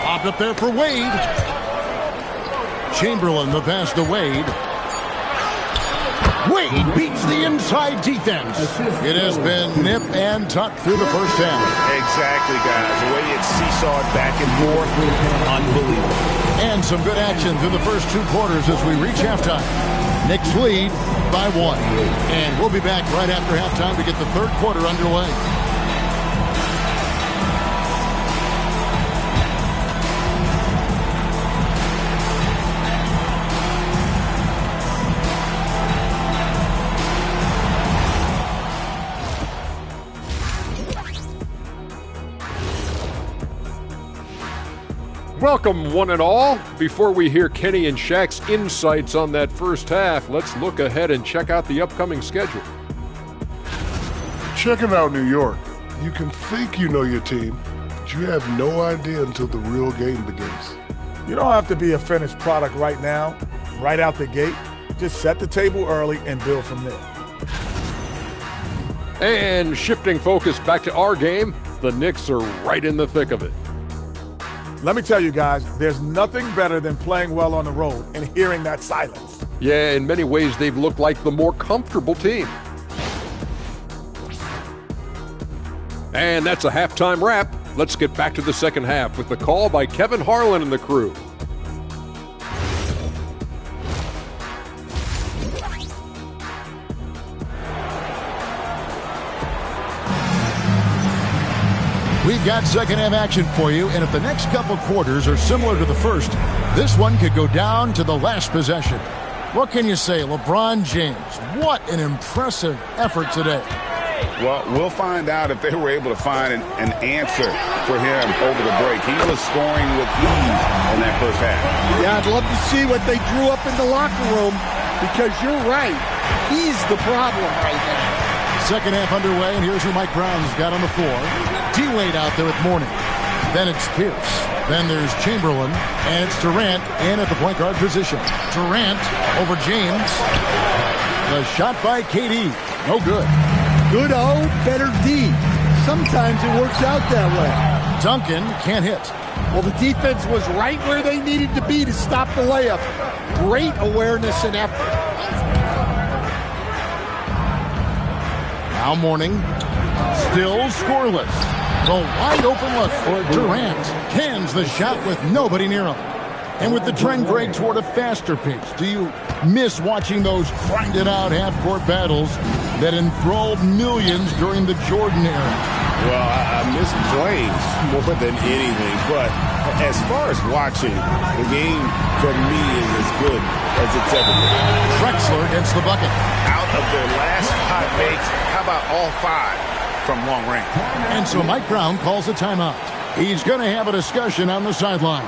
Popped up there for Wade. Chamberlain, the pass to Wade. Wade beats the inside defense. It has been nip and tuck through the first half. Exactly, guys. The way it's seesawed back and forth, unbelievable. And some good action through the first 2 quarters as we reach halftime. Knicks lead by 1. And we'll be back right after halftime to get the third quarter underway. Welcome, one and all. Before we hear Kenny and Shaq's insights on that first half, let's look ahead and check out the upcoming schedule. Checking out New York. You can think you know your team, but you have no idea until the real game begins. You don't have to be a finished product right now, right out the gate. Just set the table early and build from there. And shifting focus back to our game, the Knicks are right in the thick of it. Let me tell you guys, there's nothing better than playing well on the road and hearing that silence. Yeah, in many ways, they've looked like the more comfortable team. And that's a halftime wrap. Let's get back to the second half with the call by Kevin Harlan and the crew. We've got second half action for you, and if the next couple quarters are similar to the first, this one could go down to the last possession. What can you say, LeBron James? What an impressive effort today. Well, we'll find out if they were able to find an answer for him over the break. He was scoring with ease in that first half. Yeah, I'd love to see what they drew up in the locker room, because you're right. He's the problem right now. Second half underway, and here's who Mike Brown's got on the floor. D-Wade out there with Mourning. Then it's Pierce. Then there's Chamberlain, and it's Durant in at the point guard position. Durant over James. The shot by KD. No good. Good O, better D. Sometimes it works out that way. Duncan can't hit. Well, the defense was right where they needed to be to stop the layup. Great awareness and effort. Now Mourning. Still scoreless. The wide open look for Durant. Cans the shot with nobody near him. And with the trend, Greg, toward a faster pace, do you miss watching those grinded-out half-court battles that enthralled millions during the Jordan era? Well, I miss playing more than anything. But as far as watching, the game for me is as good as it's ever been. Drexler gets the bucket. Out of their last 5 makes, how about all 5? From long range. And so Mike Brown calls a timeout. He's going to have a discussion on the sideline.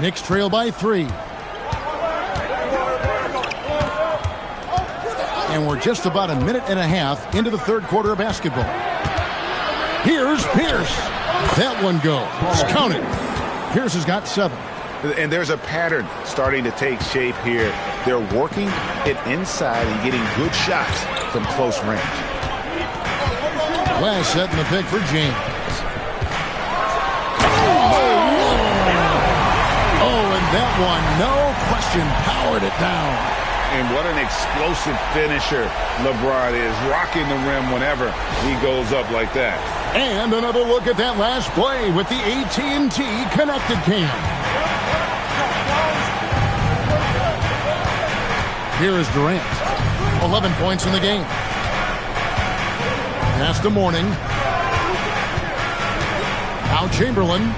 Knicks trail by 3. And we're just about a minute and a half into the third quarter of basketball. Here's Pierce. That one goes. Count it. Pierce has got 7. And there's a pattern starting to take shape here. They're working it inside and getting good shots from close range. West setting the pick for James. Oh, and that one, no question, powered it down. And what an explosive finisher LeBron is, rocking the rim whenever he goes up like that. And another look at that last play with the AT&T connected cam. Here is Durant. 11 points in the game. Pass to Mourning. Now Chamberlain.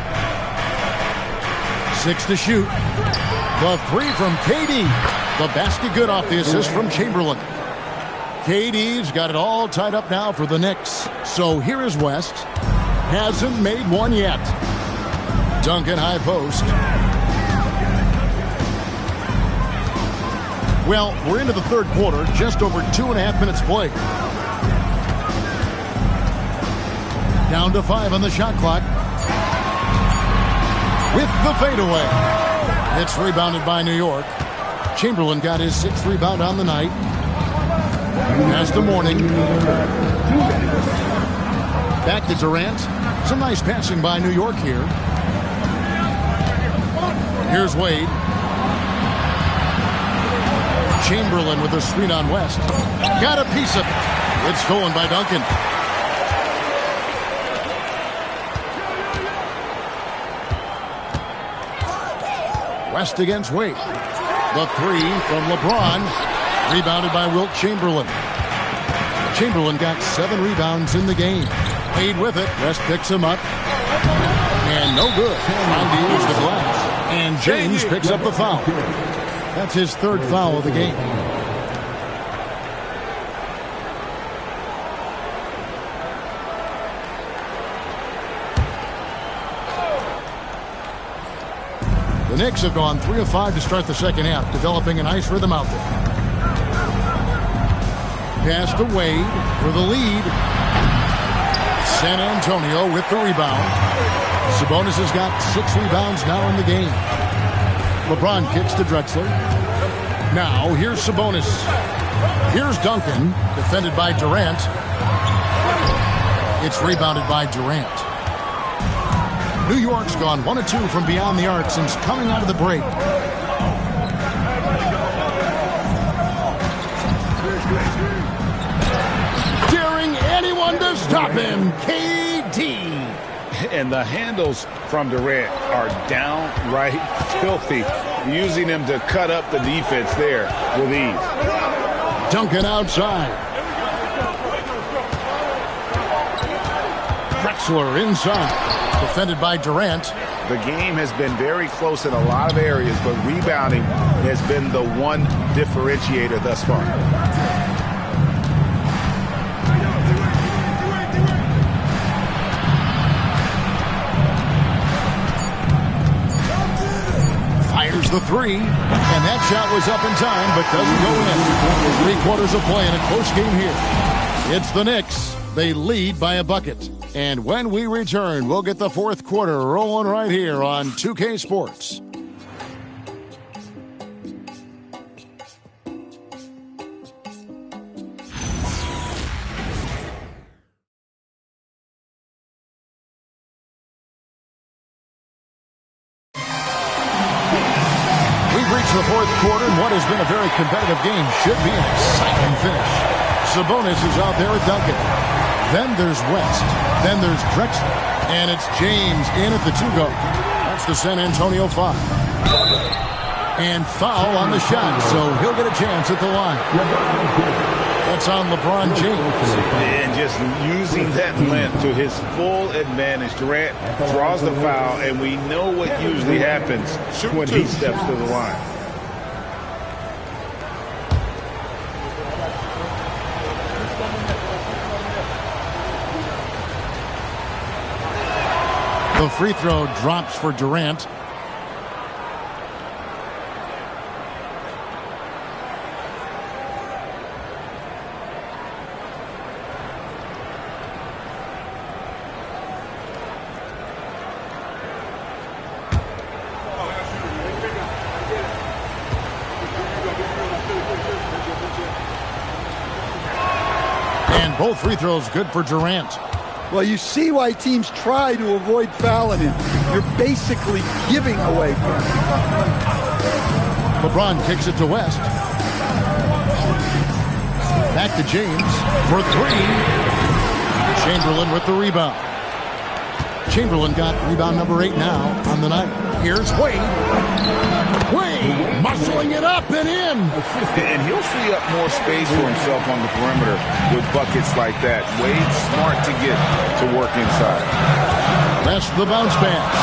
6 to shoot. The 3 from KD. The basket good off the assist from Chamberlain. KD's got it all tied up now for the Knicks. So here is West. Hasn't made one yet. Duncan high post. Well, we're into the third quarter. Just over 2.5 minutes played. Down to 5 on the shot clock. With the fadeaway. It's rebounded by New York. Chamberlain got his 6th rebound on the night. Pass to Mourning. Back to Durant. Some nice passing by New York here. Here's Wade. Chamberlain with a screen on West. Got a piece of it. It's stolen by Duncan. West against Wade. The 3 from LeBron. Rebounded by Wilt Chamberlain. Chamberlain got 7 rebounds in the game. Wade with it. West picks him up. And no good. Trying to use the glass. And James picks up the foul. That's his 3rd foul of the game. The Knicks have gone 3 of 5 to start the second half, developing a nice rhythm out there. Pass to Wade for the lead. San Antonio with the rebound. Sabonis has got 6 rebounds now in the game. LeBron kicks to Drexler. Now here's Sabonis. Here's Duncan, defended by Durant. It's rebounded by Durant. New York's gone 1 of 2 from beyond the arc since coming out of the break. Daring anyone to stop him, KD. And the handles from Durant are downright filthy, using him to cut up the defense there with ease. Duncan outside. Drexler inside. Defended by Durant. The game has been very close in a lot of areas, but rebounding has been the one differentiator thus far. Fires the 3, and that shot was up in time, but doesn't go in. 3 quarters of play in a close game here. It's the Knicks. They lead by a bucket. And when we return, we'll get the 4th quarter rolling right here on 2K Sports. We've reached the 4th quarter, and what has been a very competitive game should be an exciting finish. Sabonis is out there with Duncan. Then there's West. Then there's Drexler. And it's James in at the 2-go. That's the San Antonio foul. And foul on the shot, so he'll get a chance at the line. That's on LeBron James. And just using that length to his full advantage. Durant draws the foul, and we know what usually happens when he steps to the line. The free throw drops for Durant. And both free throws good for Durant. Well, you see why teams try to avoid fouling him. You're basically giving away. LeBron kicks it to West. Back to James for three. Chamberlain with the rebound. Chamberlain got rebound number 8 now on the night. Here's Wade. Wade muscling it up and in. And he'll free up more space for himself on the perimeter with buckets like that. Wade's smart to get to work inside. That's the bounce pass.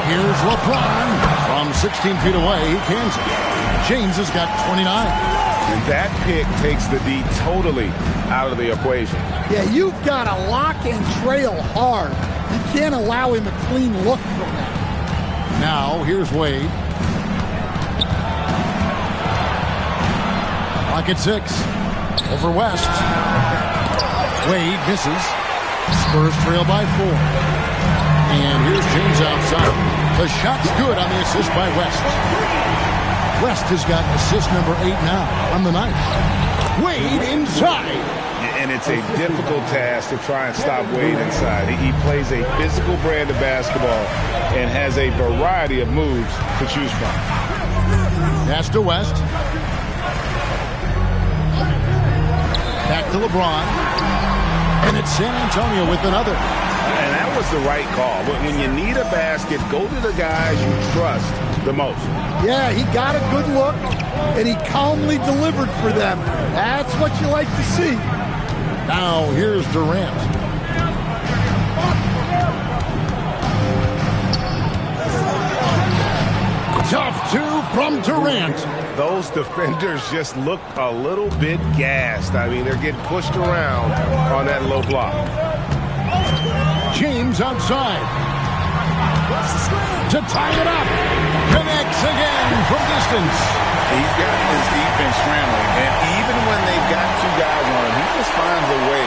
Here's LeBron from 16 feet away. He cans it. James has got 29. And that pick takes the D totally out of the equation. Yeah, you've got to lock and trail hard. You can't allow him a clean look from that. Now, here's Wade. Pocket 6. Over West. Wade misses. Spurs trail by 4. And here's James outside. The shot's good on the assist by West. West has got assist number 8 now on the night. Wade inside. And it's a difficult task to try and stop Wade inside. He plays a physical brand of basketball and has a variety of moves to choose from. Pass to West. Back to LeBron. And it's San Antonio with another. And that was the right call. But when you need a basket, go to the guys you trust the most. Yeah, he got a good look, and he calmly delivered for them. That's what you like to see. Now, here's Durant. Tough two from Durant. Those defenders just look a little bit gassed. I mean, they're getting pushed around on that low block. James outside. To tie it up. Connects again from distance. He's got his defense scrambling, and even when they've got 2 guys on him, he just finds a way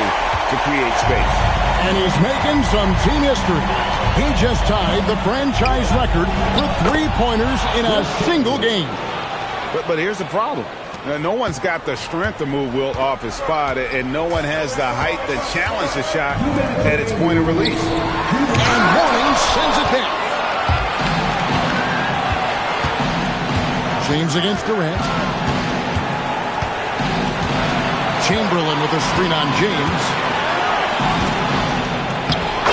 to create space. And he's making some team history. He just tied the franchise record for 3-pointers in a single game. But here's the problem. No one's got the strength to move Wilt off his spot, and no one has the height to challenge the shot at its point of release. And Warning sends it back. James against Durant. Chamberlain with a screen on James.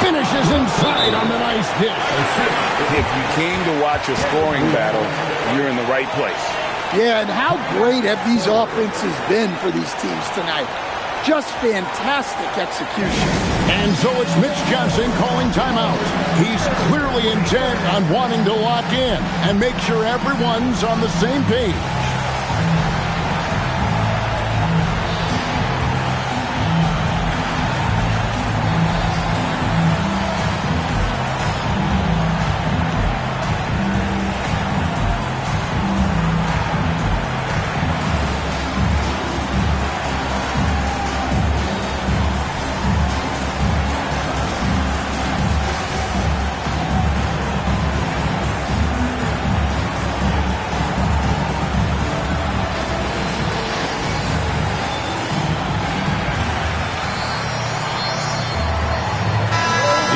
Finishes inside on the nice dish. If you came to watch a scoring battle, you're in the right place. Yeah, and how great have these offenses been for these teams tonight? Just fantastic execution. And so it's Mitch Johnson calling timeout. He's clearly intent on wanting to lock in and make sure everyone's on the same page.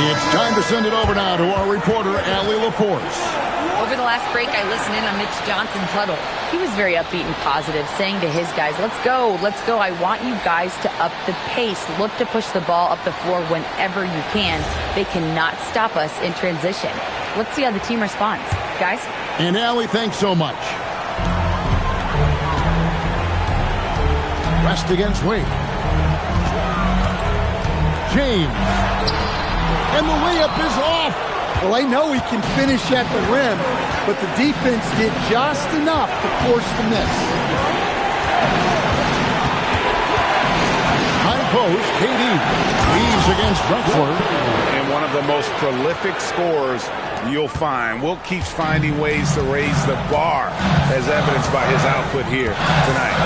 It's time to send it over now to our reporter, Allie LaForce. Over the last break, I listened in on Mitch Johnson's huddle. He was very upbeat and positive, saying to his guys, let's go. I want you guys to up the pace. Look to push the ball up the floor whenever you can. They cannot stop us in transition. Let's see how the team responds. Guys? And Allie, thanks so much. West against Wade. James. And the layup is off. Well, I know he can finish at the rim, but the defense did just enough to force the miss. High post, KD. Leaves against Drexler. And one of the most prolific scorers you'll find. Wilt keeps finding ways to raise the bar, as evidenced by his output here tonight.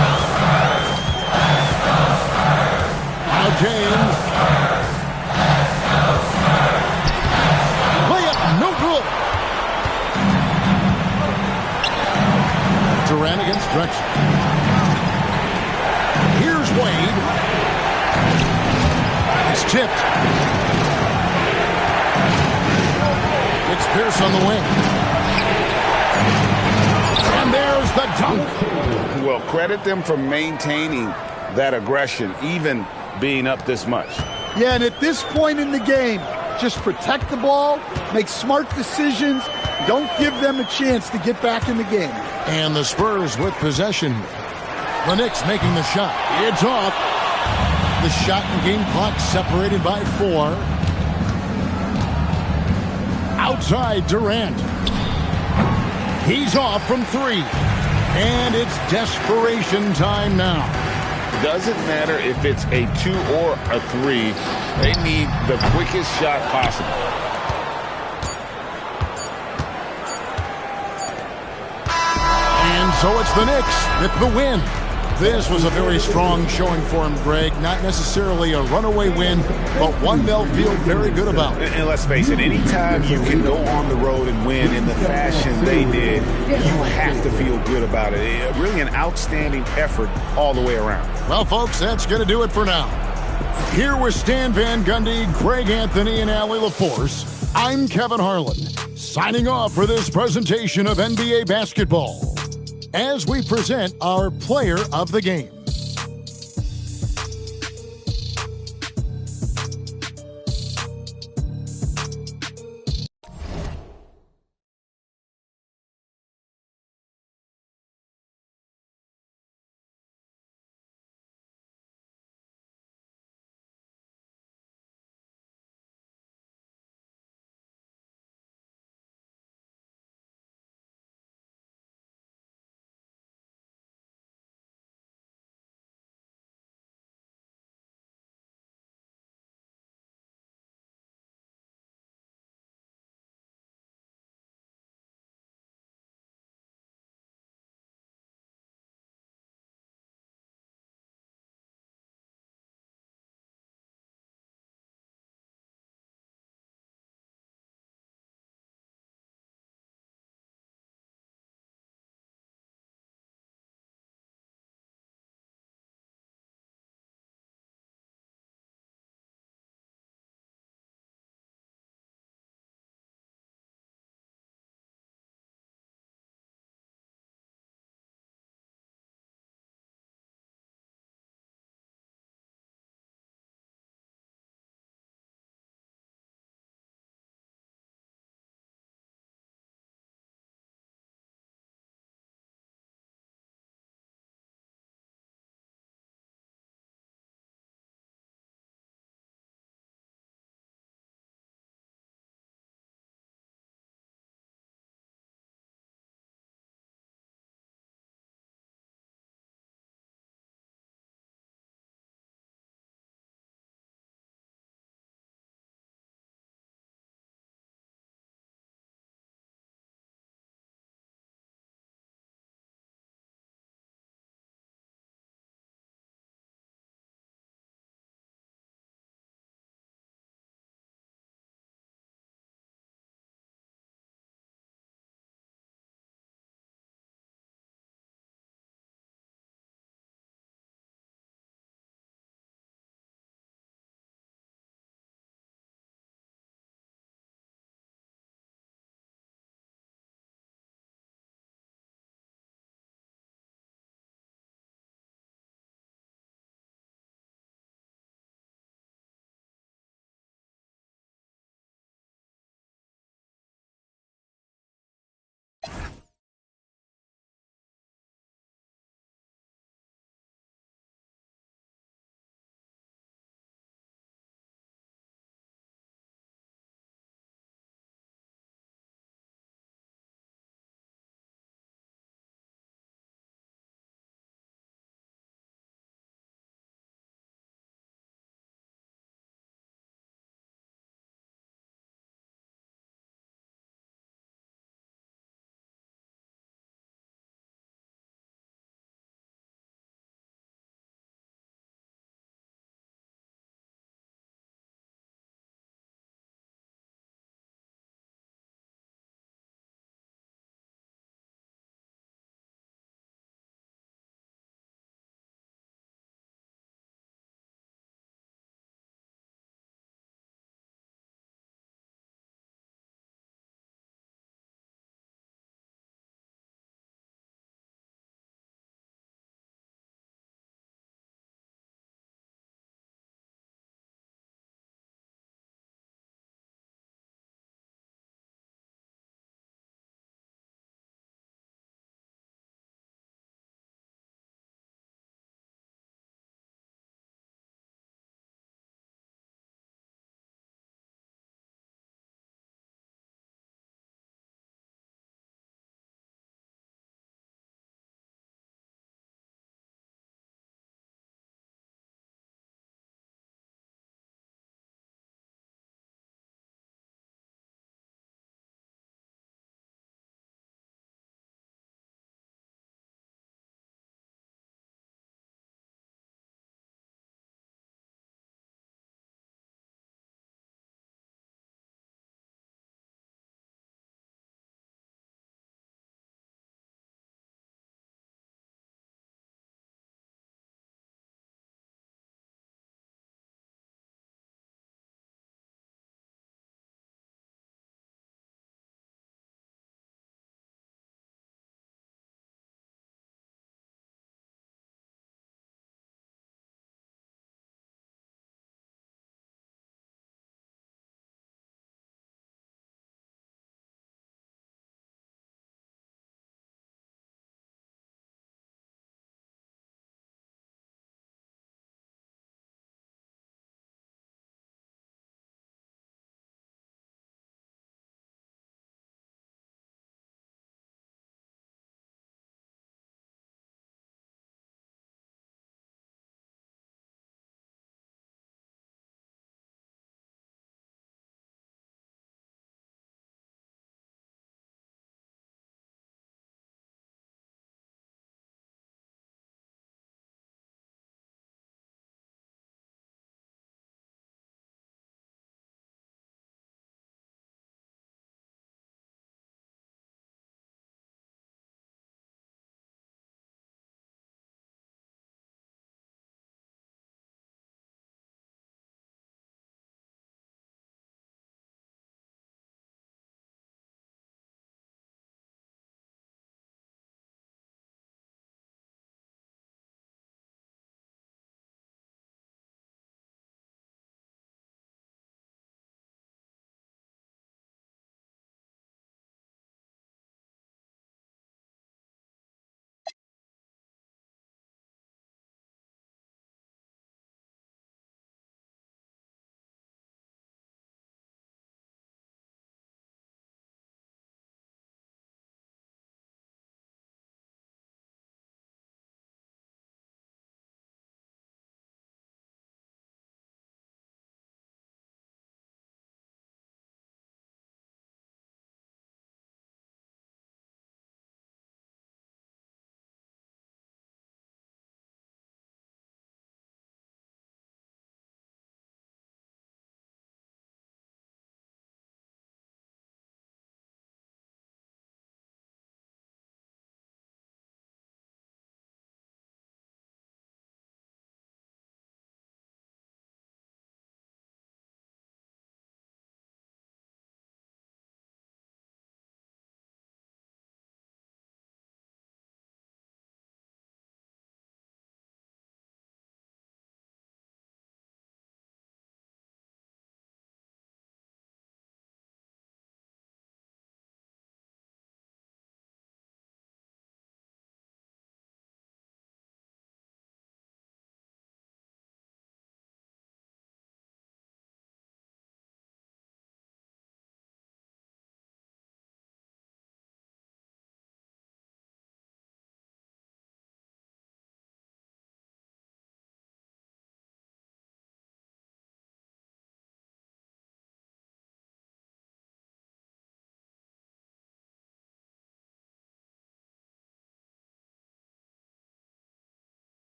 Now James. No good. Durant against Drexler. tipped. It's Pierce on the wing. And there's the dunk. Well, credit them for maintaining that aggression, even being up this much. Yeah, and at this point in the game, just protect the ball, make smart decisions, don't give them a chance to get back in the game. And the Spurs with possession. The Knicks making the shot. It's off. The shot and game clock separated by 4. Outside Durant. He's off from 3. And it's desperation time now. Doesn't matter if it's a 2 or a 3. They need the quickest shot possible. And so it's the Knicks with the win. This was a very strong showing for him, Greg. Not necessarily a runaway win, but one they'll feel very good about. And let's face it, anytime you can go on the road and win in the fashion they did, you have to feel good about it. Really an outstanding effort all the way around. Well, folks, that's going to do it for now. Here with Stan Van Gundy, Greg Anthony, and Allie LaForce, I'm Kevin Harlan, signing off for this presentation of NBA basketball as we present our player of the game.